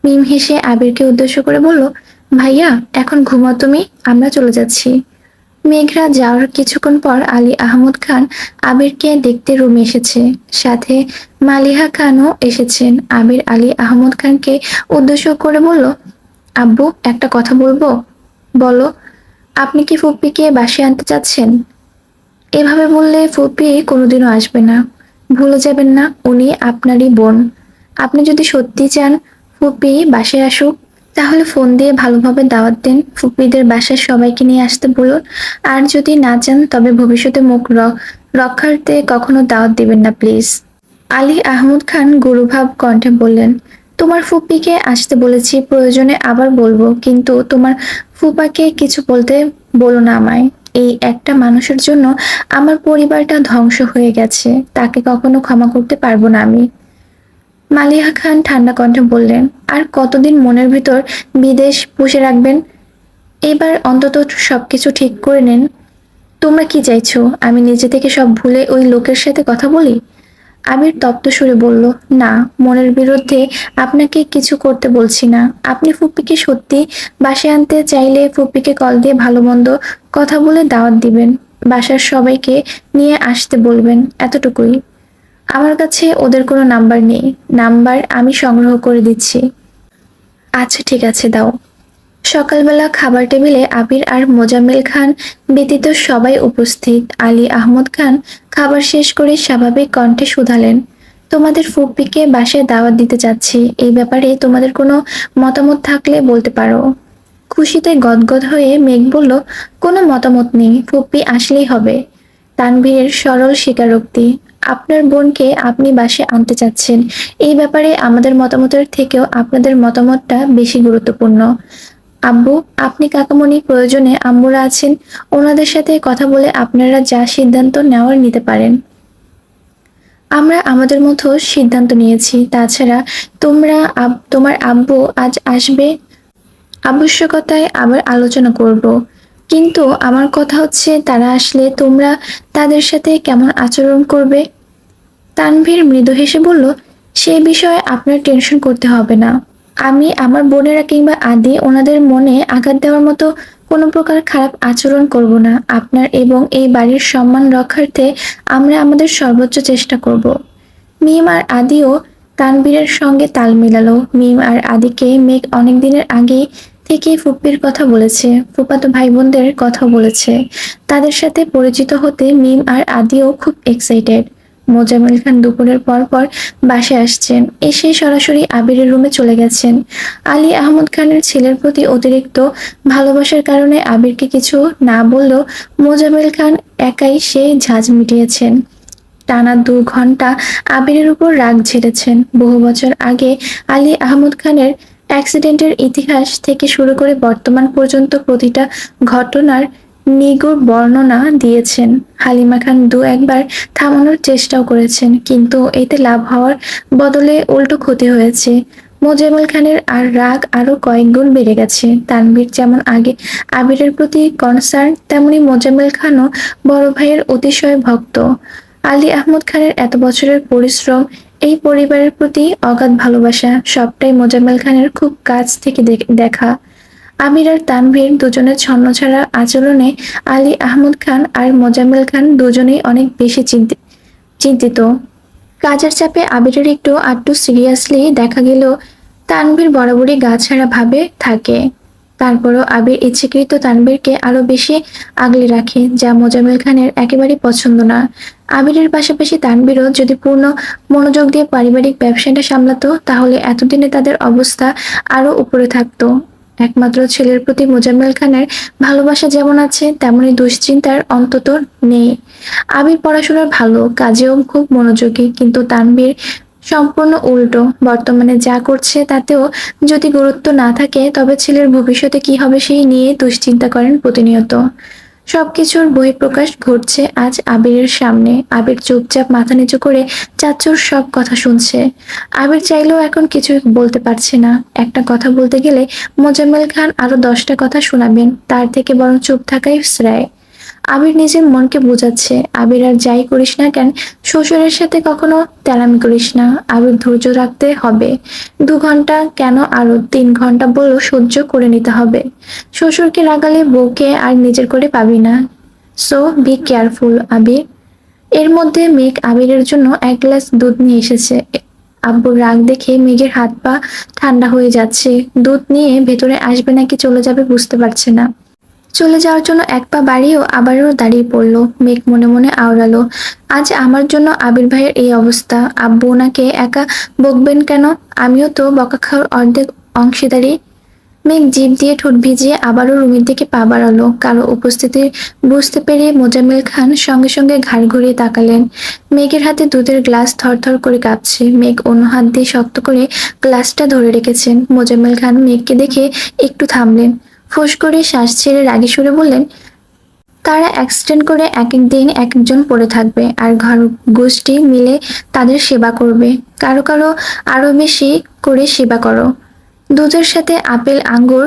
A: মিম হেসে আবিরকে উদ্দেশ্য করে বলল, ভাইয়া এখন ঘুমাও তুমি, আমরা চলে যাচ্ছি। মেঘরা যাওয়ার কিছুক্ষণ পর আলী আহমদ খান আবিরকে দেখতে রুমে এসেছে, সাথে মালিহা খানও এসেছেন। আবির আলী আহমদ খানকে উদ্দেশ্য করে বলল, আব্বু একটা কথা বলবো। বলো। আপনি কি ফুপ্পিকে বাসায় আনতে চাচ্ছেন? এভাবে বললে ফুপি কোনোদিনও আসবে না। ভুলে যাবেন না উনি আপনারই বোন। আপনি যদি সত্যি চান ফুপি বাসায় আসুক, তাহলে ফোন দিয়ে ভালোভাবে দাওয়াত দেন, ফুপিদের বাসায় সবাইকে নিয়ে আসতে বলুন। আর যদি না চান তবে ভবিষ্যতে রক্ষার্থে কখনো দাওয়াত দিবেন না প্লিজ। আলী আহমদ খান গুরুভাব কণ্ঠে বললেন, তোমার ফুপ্পিকে আসতে বলেছি, প্রয়োজনে আবার বলবো, কিন্তু তোমার ফুপাকে কিছু বলতে বলো না আমায়। এই একটা মানুষের জন্য আমার পরিবারটা ধ্বংস হয়ে গেছে, তাকে কখনো ক্ষমা করতে পারবো না আমি। মালিহা খান ঠান্ডা কণ্ঠে বললেন, আর কতদিন মনের ভিতর বিদেশ পুষে রাখবেন? এবার অন্তত সবকিছু ঠিক করে নেন। তোমরা কি চাইছো, আমি নিজে থেকে সব ভুলে ওই লোকের সাথে কথা বলি? আবির তপ্ত সুরে বলল, না, মনের বিরুদ্ধে আপনাকে কিছু করতে বলছি না। আপনি ফুপ্পিকে সত্যি বাসায় আনতে চাইলে ফুপ্পিকে কল দিয়ে ভালো মন্দ কথা বলে দাওয়াত দিবেন, বাসার সবাইকে নিয়ে আসতে বলবেন, এতটুকুই। আমার কাছে ওদের কোনো নাম্বার নেই, নাম্বার আমি সংগ্রহ করে দিচ্ছি। আচ্ছা ঠিক আছে, দাও। সকালবেলা খাবার টেবিলে আবির আর মোজাম্মেল খান ব্যতীত সবাই উপস্থিত। আলী আহমদ খান খাবার শেষ করে স্বাভাবিক কণ্ঠে শুধালেন, তোমাদের ফুপ্পিকে বাসায় দাওয়াত দিতে চাচ্ছি, এই ব্যাপারে তোমাদের কোনো মতামত থাকলে বলতে পারো। খুশিতে গদগদ হয়ে মেঘ বলল, কোনো মতামত নেই, ফুপ্পি আসলেই হবে। তানভীরের সরল স্বীকারোক্তি, আপনার বোনকে আপনি বাসায় আনতে চাচ্ছেন, এই ব্যাপারে আমাদের মতামতের থেকেও আপনাদের মতামতটা বেশি গুরুত্বপূর্ণ। আব্বু, আপনি কাকামণি, প্রয়োজনে আম্মুরা আছেন, ওনাদের সাথে কথা বলে আপনারা যা সিদ্ধান্ত নেওয়ার নিতে পারেন। আমরা আমাদের মতো সিদ্ধান্ত নিয়েছি। তাছাড়া তোমার আব্বু আজ আসবে, আবশ্যকতায় আবার আলোচনা করব। কিন্তু আমার কথা হচ্ছে, তারা আসলে তোমরা তাদের সাথে কেমন আচরণ করবে? তানভীর মৃদু হেসে বলল, সে বিষয়ে আপনার টেনশন করতে হবে না। আমি আমার বোনেরা কিংবা আদি ওনাদের মনে আঘাত দেওয়ার মতো কোনো প্রকার খারাপ আচরণ করব না। আপনার এবং এই বাড়ির সম্মান রক্ষার্থে আমরা আমাদের সর্বোচ্চ চেষ্টা করব। মিম আর আদিও তানভীরের সঙ্গে তাল মেলালো। মিম আর আদিকে মেঘ অনেক দিনের আগেই থেকেই ফুপ্পির কথা বলেছে, ফুফাতো ভাই বোনদের কথা বলেছে। তাদের সাথে পরিচিত হতে মিম আর আদিও খুব এক্সাইটেড। মোজাম্মেল খান দুপুরের পর পর বাসায় আসছেন, এসে সরাসরি আবিরের রুমে চলে গেছেন। আলী আহমদ খানের ছেলের প্রতি অতিরিক্ত ভালোবাসার কারণে আবিরকে কিছু না বললেও মোজাম্মেল খান একাই সেই ঝাঁজ মিটিয়েছেন। টানা 2 ঘন্টা আবিরের উপর রাগ ঝেড়েছেন। বহু বছর আগে আলী আহমদ খানের অ্যাক্সিডেন্টের ইতিহাস থেকে শুরু করে বর্তমান পর্যন্ত প্রতিটা ঘটনার নিগুড় বর্ণনা দিয়েছেন। হালিমা খান 2-1বার থামানোর চেষ্টাও করেছেন, কিন্তু এতে লাভ হওয়ার বদলে উল্টো ক্ষতি হয়েছে। মোজাম্মেল খানের আর রাগ আরো কয়েক গুণ বেড়ে গেছে। তানভীর যেমন আগে আবিরের প্রতি কনসার্ন, তেমনি মোজাম্মেল খানও বড় ভাইয়ের অতিশয় ভক্ত। আলী আহমদ খানের এত বছরের পরিশ্রম, এই পরিবারের প্রতি অগাধ ভালোবাসা, সবটাই মোজাম্মেল খানের খুব কাছ থেকে দেখা। আবির আর তানভীর দুজনের ছন্নছাড়া আচরণে আলী আহমদ খান আর মোজাম্মেল খান দুজনেই অনেক বেশি চিন্তিত। কাজের চাপে আবিরের একটু আধটু সিরিয়াসলি দেখা গেলেও তানভীর বরাবরই গা ছাড়া ভাবে থাকে। তারপরও আবির ইচ্ছাকৃত তানভীরকে আরো বেশি আগলে রাখে, যা মোজাম্মেল খানের একেবারেই পছন্দ না। আবিরের পাশাপাশি তানভীরও যদি পূর্ণ মনোযোগ দিয়ে পারিবারিক ব্যবসাটা সামলাতো, তাহলে এতদিনে তাদের অবস্থা আরো উপরে থাকতো। একমাত্র ছেলের প্রতি মোজাম্মেল খানের ভালোবাসা যেমন আছে, তেমনি দুশ্চিন্তার অন্তত নেই। আবির পড়াশোনার ভালো, কাজেও খুব মনোযোগী, কিন্তু তানভীর সম্পূর্ণ উল্টো। বর্তমানে যা করছে তাতেও যদি গুরুত্ব না থাকে, তবে ছেলের ভবিষ্যতে কি হবে সেই নিয়ে দুশ্চিন্তা করেন প্রতিনিয়ত। সবকিছুর বহিঃপ্রকাশ ঘটছে আজ আবিরের সামনে। আবির চুপচাপ মাথা নিচু করে চাচ্চুর সব কথা শুনছে। আবির চাইলেও এখন কিছু বলতে পারছে না। একটা কথা বলতে গেলে মোজাম্মেল খান আরো 10টা কথা শোনাবেন, তার থেকে বরং চুপ থাকাই শ্রেয়। আবির নিজের মনকে বোঝাচ্ছে, আবির আর যাই করিস না কেন, শ্বশুরের সাথে কখনো তেলামি করিস না। আবির ধৈর্য রাখতে হবে। 2 ঘন্টা কেন, আরো 3 ঘন্টা বললেও সহ্য করে নিতে হবে। শ্বশুরকে রাগালে বউকে আর নিজের করে পাবি না। সো বি কেয়ারফুল আবির। এর মধ্যে মেঘ আবিরের জন্য 1 গ্লাস দুধ নিয়ে এসেছে। আব্বুর রাগ দেখে মেঘের হাত পা ঠান্ডা হয়ে যাচ্ছে। দুধ নিয়ে ভেতরে আসবে নাকি চলে যাবে বুঝতে পারছে না। চলে যাওয়ার জন্য 1 পা বাড়িয়েও আবারও দাঁড়িয়ে পড়লো। মেঘ মনে মনে আওড়ালো, আজ আমার জন্য আবির ভাইয়ের এই অবস্থা। আব্বু ওনাকে একা বকবেন কেন? আমিও তো বকা খাওয়ার অর্ধেক অংশীদারি। মেঘ জিভ দিয়ে ঠোঁট ভিজিয়ে আবারও রুমের দিকে পা বাড়ালো। কারো উপস্থিতি বুঝতে পেরে মোজাম্মেল খান সঙ্গে সঙ্গে ঘাড় ঘুরিয়ে তাকালেন। মেঘের হাতে দুধের গ্লাস থরথর করে কাঁপছে। মেঘ অন্য হাত দিয়ে শক্ত করে গ্লাসটা ধরে রেখেছেন। মোজাম্মেল খান মেঘকে দেখে একটু থামলেন। ফোঁস করে শ্বাস ছেড়ে রাগী সুরে বললেন, তারা অ্যাক্সিডেন্ট করে এক এক দিন এক একজন পড়ে থাকবে, আর ঘর গোষ্ঠী মিলে তাদের সেবা করবে। কারো কারো আরো বেশি করে সেবা করো। দুধের সাথে আপেল, আঙ্গুর,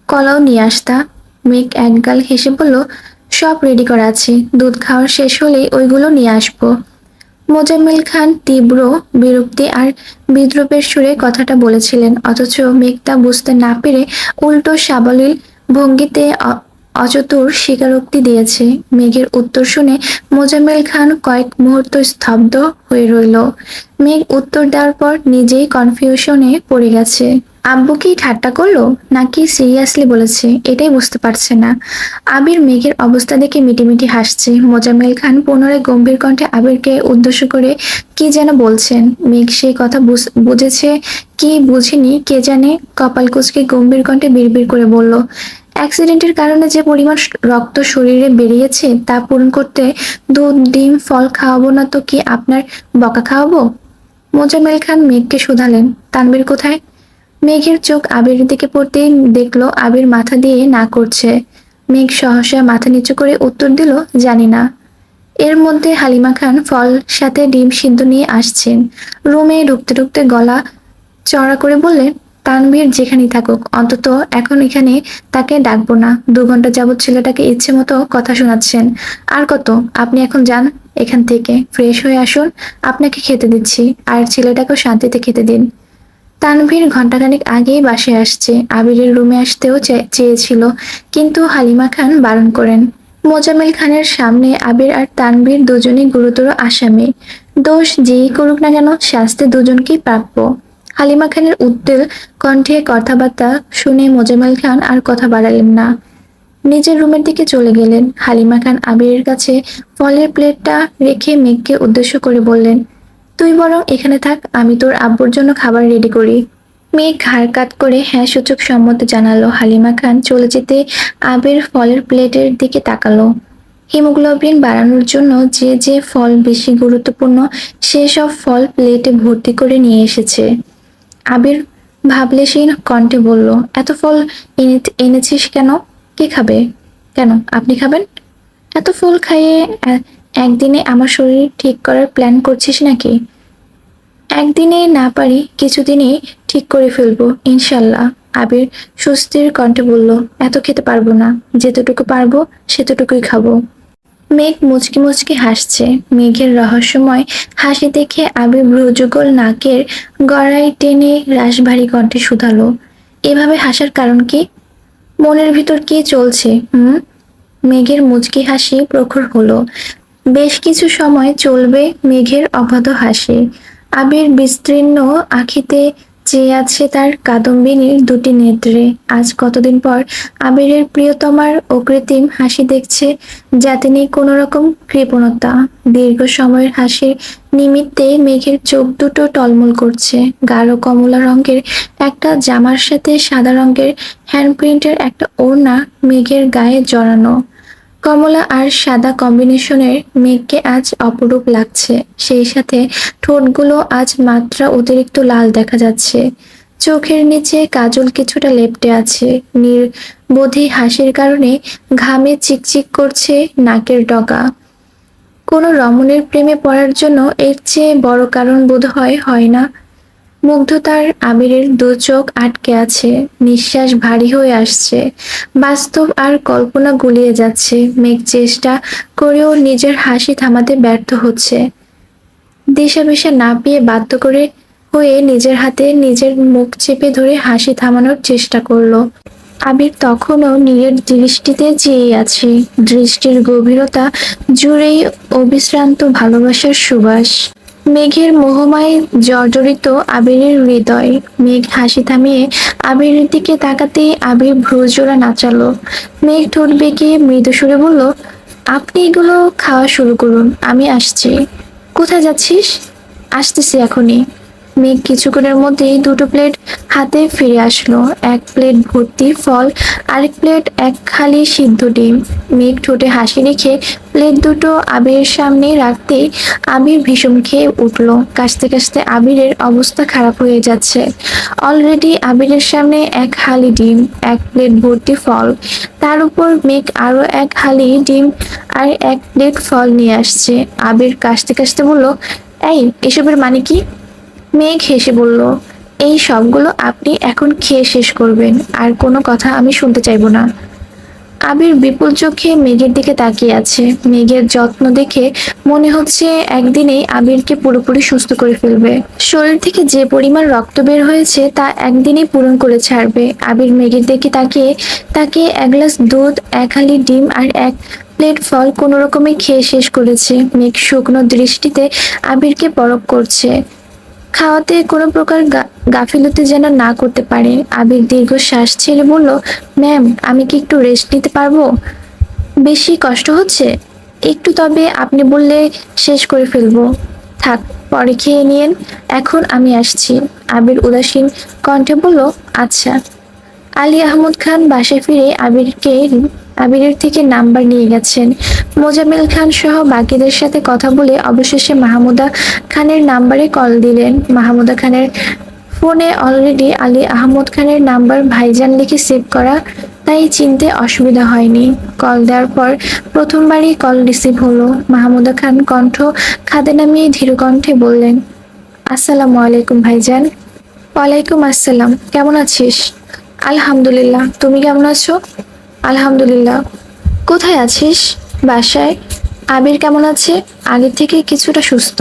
A: কলাও নিয়ে আসতা। মেঘ একগাল হেসে বলল, সব রেডি করা আছে, দুধ খাওয়া শেষ হলেই ওইগুলো নিয়ে আসবো। মোজাম্মেল খান তীব্র বিরক্তি আর বিদ্রূপের সুরে কথাটা বলেছিলেন, অথচ মেঘ তা বুঝতে না পেরে উল্টো সাবলীল ভঙ্গিতে অচতুর স্বীকারোক্তি দিয়েছে। মেঘের উত্তর শুনে মোজাম্মেল খান কয়েক মুহূর্ত স্তব্ধ হয়ে রইল। মেঘ উত্তর দেওয়ার পর নিজেই কনফিউশনে পড়ে গেছে। আব্বু কি ঠাট্টা করলো নাকি সিরিয়াসলি বলেছে, এটাই বুঝতে পারছে না। আবির মেঘের অবস্থা দেখে মিটিমিটি হাসছে। মোজাম্মেল খান পুনরায় গম্ভীর কণ্ঠে আবিরকে উদ্দেশ্য করে কি যেন বলছেন। মেঘ সেই কথা বুঝেছে কি বুঝেনি কে জানে, কপাল কুঁচকে গম্ভীর কণ্ঠে বিড়বিড় করে বলল, অ্যাক্সিডেন্টের কারণে যে পরিমাণ রক্ত শরীরে বেরিয়েছে তা পূরণ করতে দুধ, ডিম, ফল খাওয়াবো না তো কি আপনার বকা খাওয়াবো? মোজাম্মেল খান মেঘকে শুধালেন, তানভীর কোথায়? মেঘের চোখ আবিরের দিকে পড়তেই দেখলো আবির মাথা দিয়ে না করছে। মেঘ সহসা মাথা নিচু করে উত্তর দিল, জানি না। এর মধ্যে হালিমা খান ফল সাথে ডিম সিদ্ধ নিয়ে আসছেন। রুমে ঢুকতে ঢুকতে গলা চড়া করে বললেন, তানভীর যেখানেই থাকুক, অন্তত এখন এখানে তাকে ডাকবো না। 2 ঘন্টা যাবৎ ছেলেটাকে ইচ্ছে মতো কথা শোনাচ্ছেন। আর কত? আপনি এখন যান এখান থেকে, ফ্রেশ হয়ে আসুন, আপনাকে খেতে দিচ্ছি, আর ছেলেটাকেও শান্তিতে খেতে দিন। তানভীর ঘন্টাখানেক আগেই বাসায় আসছে। আবিরের রুমে আসতেও চেয়েছিল, কিন্তু হালিমা খান বারণ করেন। মোজাম্মেল খানের সামনে আবির আর তানভীর দুজনেই গুরুতর আসামি। দোষ যেই করুক না কেন, শাস্তি দুজনকেই প্রাপ্য। হালিমা খানের উদ্বেল কণ্ঠে কথাবার্তা শুনে মোজাম্মেল খান আর কথা বাড়ালেন না। নিজের রুমের দিকে চলে গেলেন। হালিমা খান আবিরের কাছে ফলের প্লেটটা রেখে মেঘকে উদ্দেশ্য করে বললেন, তুই বরং এখানে থাক, আমি তোর আব্বুর জন্য খাবার রেডি করি। মেঘ ঘাড় কাত করে হ্যাঁ সূচক সম্মতি জানালো। হালিমা খান চলে যেতে আবির ফলের প্লেটের দিকে তাকালো। হিমোগ্লোবিন বাড়ানোর জন্য যে যে ফল বেশি গুরুত্বপূর্ণ, সেসব ফল প্লেটে ভর্তি করে নিয়ে এসেছে। আবির ভাবলেশীন কণ্ঠে বলল, এত ফল এনেছিস কেন? কে খাবে? কেন আপনি খাবেন? এত ফল খাইয়ে একদিনে আমার শরীর ঠিক করার প্ল্যান করছিস নাকি? একদিনে না পারি, কিছুদিনেই ঠিক করে ফেলবো ইনশাল্লাহ। আবির স্বস্তির কণ্ঠে বলল, এত খেতে পারবো না, যেতটুকু পারবো সেতটুকুই খাবো। মেঘ মুচকি মুচকি হাসছে। মেঘের রহস্যময় হাসি দেখে আবির ভ্রুযুগল নাকের গড়াই টেনে রাশভারী কণ্ঠে শুধালো, এভাবে হাসার কারণ কি? মনের ভিতর কি চলছে? মেঘের মুচকি হাসি প্রখর হলো। বেশ কিছু সময় চলবে মেঘের অবাধ হাসি। আবির বিস্তীর্ণ আখিতে চেয়ে আছে তার কাদম্বিনীর দুটি নেত্রে। আজ কতদিন পর আবিরের প্রিয়তমার অকৃত্রিম হাসি দেখছে, যাতে নেই কোনো রকম কৃপণতা। দীর্ঘ সময়ের হাসির নিমিত্তে মেঘের চোখ দুটো টলমল করছে। গাঢ় কমলা রঙের একটা জামার সাথে সাদা রঙের হ্যান্ডপ্রিন্টের একটা ওড়না মেঘের গায়ে জড়ানো। কমলা আর সাদা কম্বিনেশনের মেঘকে আজ অপরূপ লাগছে। সেই সাথে ঠোঁটগুলো আজ মাত্রা অতিরিক্ত লাল দেখা যাচ্ছে। চোখের নিচে কাজল কিছুটা লেপ্টে আছে। নির্বোধী হাসির কারণে ঘামে চিকচিক করছে নাকের ডগা। কোনো রমণীর প্রেমে পড়ার জন্য এর চেয়ে বড় কারণ বোধহয় হয় না। মুগ্ধতার আবিরের দু চোখ আটকে আছে, নিঃশ্বাস ভারী হয়ে আসছে। বাস্তব আর কল্পনা গুলিয়ে যাচ্ছে। মেঘ চেষ্টা করেও নিজের হাসি থামাতে ব্যর্থ হচ্ছে। দিশামিশা না পেয়ে বাধ্য করে হয়ে নিজের হাতে নিজের মুখ চেপে ধরে হাসি থামানোর চেষ্টা করলো। আবির তখনও নীরের দৃষ্টিতে চেয়ে আছে। দৃষ্টির গভীরতা জুড়েই অবিশ্রান্ত ভালোবাসার সুবাস। মেঘের মোহময় জর্জরিত আবিরের হৃদয়। মেঘ হাসি থামিয়ে আবিরের দিকে তাকাতেই আবির ভ্রুজোড়া নাচালো। মেঘ ঠোঁট বেঁকিয়ে মৃদু সুরে বলল, আপনি এগুলো খাওয়া শুরু করুন, আমি আসছি। কোথায় যাচ্ছিস? আসতেছি এখনই। মেঘ কিছুক্ষণের মধ্যেই দুটো প্লেট হাতে ফিরে আসলো। এক প্লেট ভর্তি ফল, আরেক প্লেট এক খালি সিদ্ধ ডিম। মেঘ ঠোঁটে হাসি রেখে প্লেট দুটো আবিরের সামনে রাখতেই আবির ভীষণ খেয়ে উঠলো। কাশতে কাশতে আবিরের অবস্থা খারাপ হয়ে যাচ্ছে। অলরেডি আবিরের সামনে এক হালি ডিম, এক প্লেট ভর্তি ফল, তার উপর মেঘ আরো এক হালি ডিম আর এক প্লেট ফল নিয়ে আসছে। আবির কাশতে কাশতে বলল, এই এসবের মানে কি? মেঘ হেসে বলল, এই সবগুলো আপনি এখন খেয়ে শেষ করবেন, আর কোনো কথা আমি শুনতে চাইবো না। আবির বিপুল চোখে মেঘের দিকে তাকিয়ে আছে। মেঘের যত্ন দেখে মনে হচ্ছে একদিনেই আবিরকে পুরোপুরি সুস্থ করে ফেলবে। শরীর থেকে যে পরিমাণ রক্ত বের হয়েছে তা একদিনেই পূরণ করে ছাড়বে। আবির মেঘের দিকে তাকিয়ে তাকে এক গ্লাস দুধ, এক হালি ডিম আর এক প্লেট ফল কোনো রকমে খেয়ে শেষ করেছে। মেঘ শুকনো দৃষ্টিতে আবিরকে পরখ করছে, খাওয়াতে কোনো প্রকার গাফিলতি যেন না করতে পারে। আবির দীর্ঘ শ্বাস ছেড়ে বলল, ম্যাম, আমি কি একটু রেস্ট নিতে পারবো? বেশি কষ্ট হচ্ছে? একটু, তবে আপনি বললে শেষ করে ফেলবো। থাক, পরে খেয়ে নিয়েন, এখন আমি আসছি। আবির উদাসীন কণ্ঠে বলল, আচ্ছা। আলী আহমদ খান বাসায় ফিরে আবিরের থেকে নাম্বার নিয়ে গেছেন। মোজাম্মেল খান সহ বাকিদের সাথে কথা বলে অবশেষে মাহমুদা খানের নাম্বারে কল দিলেন। মাহমুদা খানের ফোনে অলরেডি আলী আহমদ খানের নাম্বার ভাইজান লিখে সেভ করা, তাই চিনতে অসুবিধা হয়নি। কল দেওয়ার পর প্রথমবারই কল রিসিভ হলো। মাহমুদা খান কণ্ঠ খাদে নামিয়ে ধীর কণ্ঠে বললেন, আসসালামু আলাইকুম ভাইজান। ওয়ালাইকুম আসসালাম, কেমন আছিস? আলহামদুলিল্লাহ, তুমি কেমন আছো? আলহামদুলিল্লাহ। কোথায় আছিস? বাসায়। আবির কেমন আছে? আগের থেকে কিছুটা সুস্থ।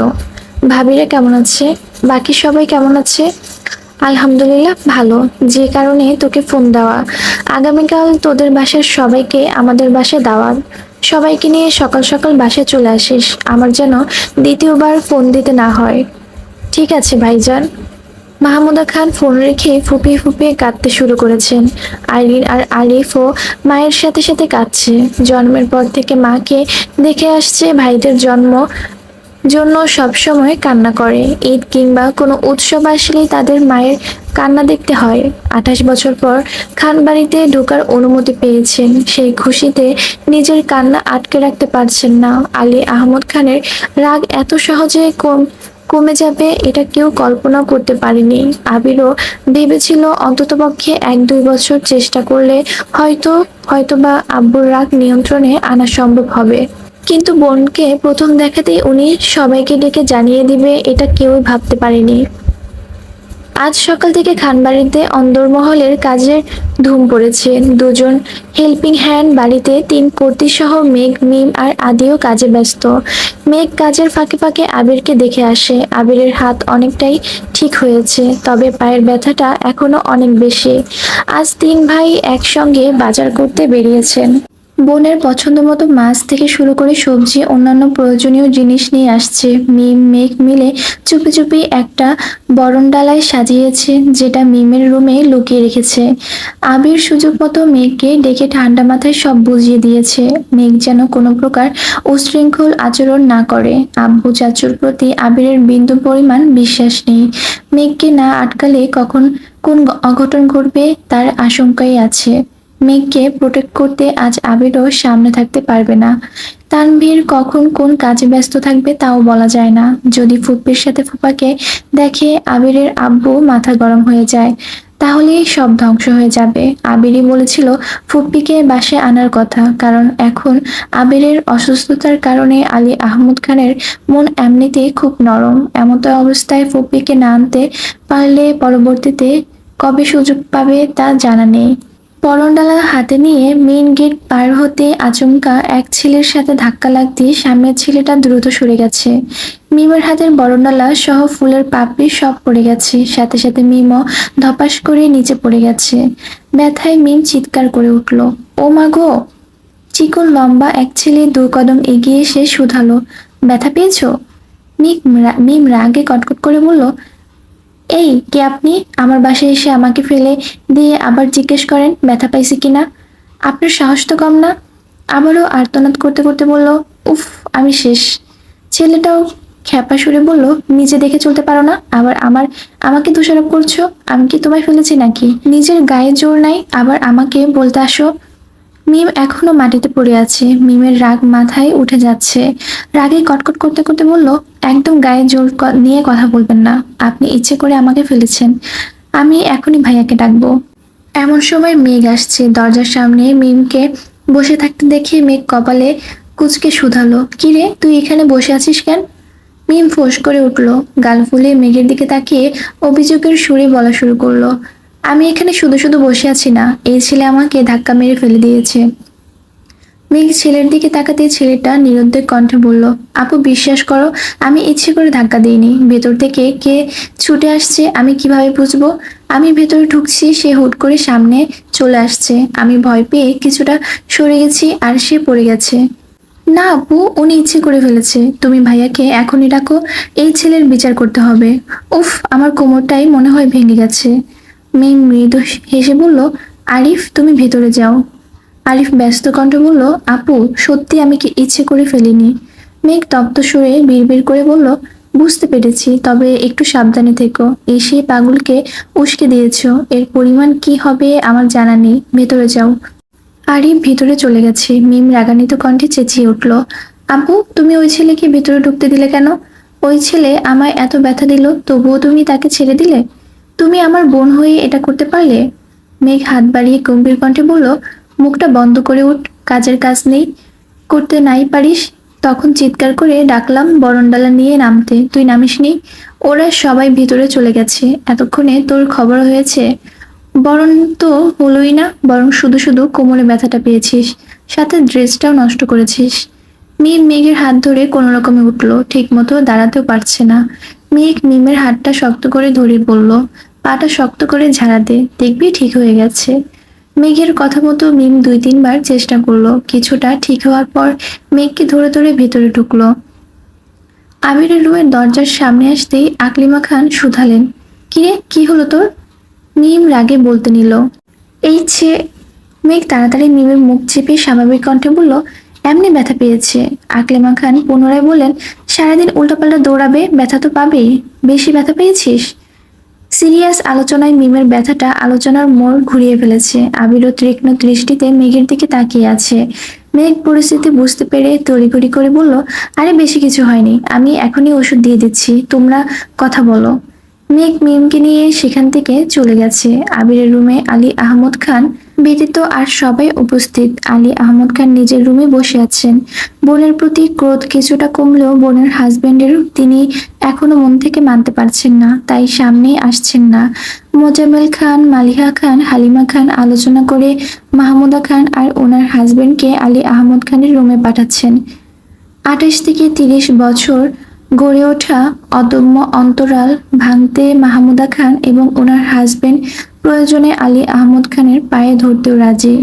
A: ভাবিরা কেমন আছে? বাকি সবাই কেমন আছে? আলহামদুলিল্লাহ ভালো, যে কারণে তোকে ফোন দেওয়া। আগামীকাল তোদের বাসার সবাইকে আমাদের বাসায় দাওয়াত। সবাইকে নিয়ে সকাল সকাল বাসায় চলে আসিস, আমার যেন দ্বিতীয়বার ফোন দিতে না হয়। ঠিক আছে ভাইজান। মাহমুদা খান ফোন রেখে ফুপিয়ে ফুপিয়ে কাঁদতে শুরু করেছেন। আইরিন আর আরিফও মায়ের সাথে সাথে কাঁদছে। জন্মের পর থেকে মাকে দেখে আসছে, ভাইদের জন্য সবসময় কান্না করে। ঈদ কিংবা কোনো উৎসব আসলেই তাদের মায়ের কান্না দেখতে হয়। 28 বছর পর খান বাড়িতে ঢোকার অনুমতি পেয়েছেন, সেই খুশিতে নিজের কান্না আটকে রাখতে পারছেন না। আলী আহমদ খানের রাগ এত সহজে কমে যাবে এটা কেউ কল্পনা করতে পারেনি। আবিরও ভেবেছিল অন্ততপক্ষে 1-2 বছর চেষ্টা করলে হয়তোবা আব্বুর রাগ নিয়ন্ত্রণে আনা সম্ভব হবে। কিন্তু বোনকে প্রথম দেখাতেই উনি সবাইকে ডেকে জানিয়ে দিবে, এটা কেউই ভাবতে পারেনি। আজ সকাল থেকে খানবাড়িতে অন্দরমহলের কাজের ধুম পড়েছে। দুজন হেল্পিং হ্যান্ড বাড়িতে, 3 কর্ত্রী সহ মেঘ, মিম আর আদিও কাজে ব্যস্ত। মেঘ কাজের ফাঁকে ফাঁকে আবিরকে দেখে আসে। আবিরের হাত অনেকটাই ঠিক হয়েছে, তবে পায়ের ব্যথাটা এখনো অনেক বেশি। আজ 3 ভাই একসঙ্গে বাজার করতে বেরিয়েছেন। বোনের পছন্দ মতো মাছ থেকে শুরু করে সবজি, অন্যান্য প্রয়োজনীয় জিনিস নিয়ে আসছে। মিম মেঘ মিলে চুপি চুপি একটা বরণডালায় সাজিয়েছে, যেটা মিমের রুমে লুকিয়ে রেখেছে। আবির সুযোগ মতো মেঘকে ডেকে ঠান্ডা মাথায় সব বুঝিয়ে দিয়েছে। মেঘ যেন কোনো প্রকার উচ্ছৃঙ্খল আচরণ না করে। আব্বু চাচুর প্রতি আবিরের বিন্দু পরিমাণ বিশ্বাস নেই। মেঘকে না আটকালে কখন কোন অঘটন ঘটবে তার আশঙ্কাই আছে। মেঘকে প্রোটেক্ট করতে আজ আবিরও সামনে থাকতে পারবে না। তানভীর কখন কোন কাজে ব্যস্ত থাকবে তাও বলা যায় না। যদি ফুপ্পির সাথে ফুপাকে দেখে আবিরের আব্বু মাথা গরম হয়ে যায়, তাহলেই সব ধ্বংস হয়ে যাবে। আবিরই বলেছিল ফুপ্পিকে বাসায় আনার কথা, কারণ এখন আবিরের অসুস্থতার কারণে আলী আহমদ খানের মন এমনিতেই খুব নরম। এমতো অবস্থায় ফুপ্পিকে না আনতে পারলে পরবর্তীতে কবে সুযোগ পাবে তা জানা নেই। বরণডালা হাতে নিয়ে মেইন গেট পার হতে আচমকা এক ছেলের সাথে ধাক্কা লাগতেই সামনের ছেলেটা দ্রুত সরে গেছে। মিমের হাতের বরণডালা সহ ফুলের পাপড়ি সব পড়ে গেছে। সাথে সাথে মিমও ধপাস করে নিচে পড়ে গেছে। ব্যথায় মিম চিৎকার করে উঠল, ও মা গো! চিকন লম্বা এক ছেলে 2 কদম এগিয়ে এসে শুধালো, ব্যথা পেয়েছো? মিম রাগে কটকট করে বলল, এই কে আপনি? আমার বাসায় এসে আমাকে ফেলে দিয়ে আবার জিজ্ঞেস করেন ব্যথা পাইছি কিনা? আপনার সাহস তো কম না। আবারও আর্তনাদ করতে করতে বলল, উফ, আমি শেষ। ছেলেটাও খ্যাপা সুরে বলল, নিজে দেখে চলতে পারো না, আবার আমাকে দোষারোপ করছো? আমি কি তোমায় ফেলেছি নাকি? নিজের গায়ে জোর নাই, আবার আমাকে বলতে আসো? মিম এখনো মাটিতে পড়ে আছে। মিমের রাগ মাথায় উঠে যাচ্ছে। রাগে কটকট করতে করতে বলল, একদম গায়ে জোর নিয়ে কথা বলবেন না। আপনি ইচ্ছে করে আমাকে ফেলেছেন। আমি এখনই ভাইয়াকে ডাকবো। এমন সময় মেঘ আসছে। দরজার সামনে মিমকে বসে থাকতে দেখে মেঘ কপালে কুঁচকে শুধালো, কিরে তুই এখানে বসে আছিস কেন? মিম ফোঁস করে উঠল। গাল ফুলে মেঘের দিকে তাকিয়ে অভিযোগের সুরে বলা শুরু করলো, আমি এখানে শুধু শুধু বসে আছি না, এই ছেলে আমাকে ধাক্কা মেরে ফেলে দিয়েছে। মেঘ ছেলের দিকে তাকাতে ছেলেটা নিরুদ্বেগ কণ্ঠে বলল, আপু বিশ্বাস করো, আমি ইচ্ছে করে ধাক্কা দিইনি। ভেতর থেকে কে ছুটে আসছে আমি কিভাবে বুঝবো? আমি ভেতরে ঢুকছি, সে হুট করে সামনে চলে আসছে। আমি ভয় পেয়ে কিছুটা সরে গেছি আর সে পড়ে গেছে। না আপু, উনি ইচ্ছে করে ফেলেছে। তুমি ভাইয়াকে এখনই ডাকো, এই ছেলের বিচার করতে হবে। উফ, আমার কোমরটাই মনে হয় ভেঙে গেছে। মেঘ মৃদু হেসে বলল, আরিফ তুমি ভেতরে যাও। আরিফ ব্যস্ত কণ্ঠে বলল, আপু সত্যি আমি কি ইচ্ছে করে ফেলিনি। মেঘ তপ্ত সুরে বিড়বিড় করে বলল, বুঝতে পেরেছি, তবে একটু সাবধানে থেকো। এই সেই পাগলকে উস্কে দিয়েছো, এর পরিমাণ কি হবে আমার জানা নেই। ভেতরে যাও। আরিফ ভিতরে চলে গেছে। মিম রাগান্বিত কণ্ঠে চেঁচিয়ে উঠল, আপু তুমি ওই ছেলেকে ভিতরে ঢুকতে দিলে কেন? ওই ছেলে আমায় এত ব্যথা দিল, তবুও তুমি তাকে ছেড়ে দিলে? তুমি আমার বোন হয়ে এটা করতে পারলে? মেঘ হাত বাড়িয়ে গম্ভীর কণ্ঠে বলল, মুখটা বন্ধ করে উঠ, কাজের কাজ নেই, করতে নাই পারিস? তখন চিৎকার করে ডাকলাম বরণডালা নিয়ে নামতে, তুই নামিসনি। ওরা সবাই ভিতরে চলে গেছে। এতক্ষণে তোর খবর হয়েছে? বরং তো হলোই না, বরং শুধু শুধু কোমরে ব্যথাটা পেয়েছিস, সাথে ড্রেসটাও নষ্ট করেছিস। মিম মেঘের হাত ধরে কোনো রকমে উঠলো, ঠিক মতো দাঁড়াতেও পারছে না। মেঘ মিমের হাতটা শক্ত করে ধরে বলল, পাটা শক্ত করে ঝাড়া দে, দেখবি ঠিক হয়ে গেছে। মেঘের কথা মতো মিম 2-3 বার চেষ্টা করলো। কিছুটা ঠিক হওয়ার পর মেঘকে ধরে ধরে ভেতরে ঢুকলো। আবিরের রুমের দরজার সামনে আসতেই আকলিমা খান শুধালেন, কিরে কি হলো তোর? মিম রাগে বলতে নিল, এই ছে। মেঘ তাড়াতাড়ি মিমের মুখ চেপে স্বাভাবিক কণ্ঠে বলল, এমনি ব্যথা পেয়েছে। আকলিমা খান পুনরায় বললেন, সারাদিন উল্টাপাল্টা দৌড়াবে, ব্যথা তো পাবেই। বেশি ব্যথা পেয়েছিস? সিরিয়াস আলোচনায় মিমের ব্যথাটা আলোচনার মোড় ঘুরিয়ে ফেলেছে। আবিরও তীক্ষ্ণ দৃষ্টিতে মেঘের দিকে তাকিয়ে আছে। মেঘ পরিস্থিতি বুঝতে পেরে তড়িঘড়ি করে বলল, আরে বেশি কিছু হয়নি, আমি এখনই ওষুধ দিয়ে দিচ্ছি, তোমরা কথা বলো। মেঘ মিমকে নিয়ে সেখান থেকে চলে গেছে। আবিরের রুমে আলী আহমদ খান ব্যতীত আর সবাই উপস্থিত। আলী আহমদ খান নিজের রুমে বসে আছেন। বোনের প্রতি ক্রোধ কিছুটা কমলেও বোনের হাজবেন্ডের তিনি এখনো মন থেকে মানতে পারছেন না, তাই সামনেই আসছেন না। মোজাম্মেল খান, মালিহা খান, হালিমা খান আলোচনা করে মাহমুদা খান আর ওনার হাজবেন্ডকে আলী আহমদ খানের রুমে পাঠাচ্ছেন। ২৮ থেকে ৩০ বছর গড়ে ওঠা অদম্য অন্তরাল ভাঙতে মাহমুদা খান এবং ওনার হাজবেন্ড প্রয়োজনে আলী আহমদ খানের পায়ে ধরতেও রাজি।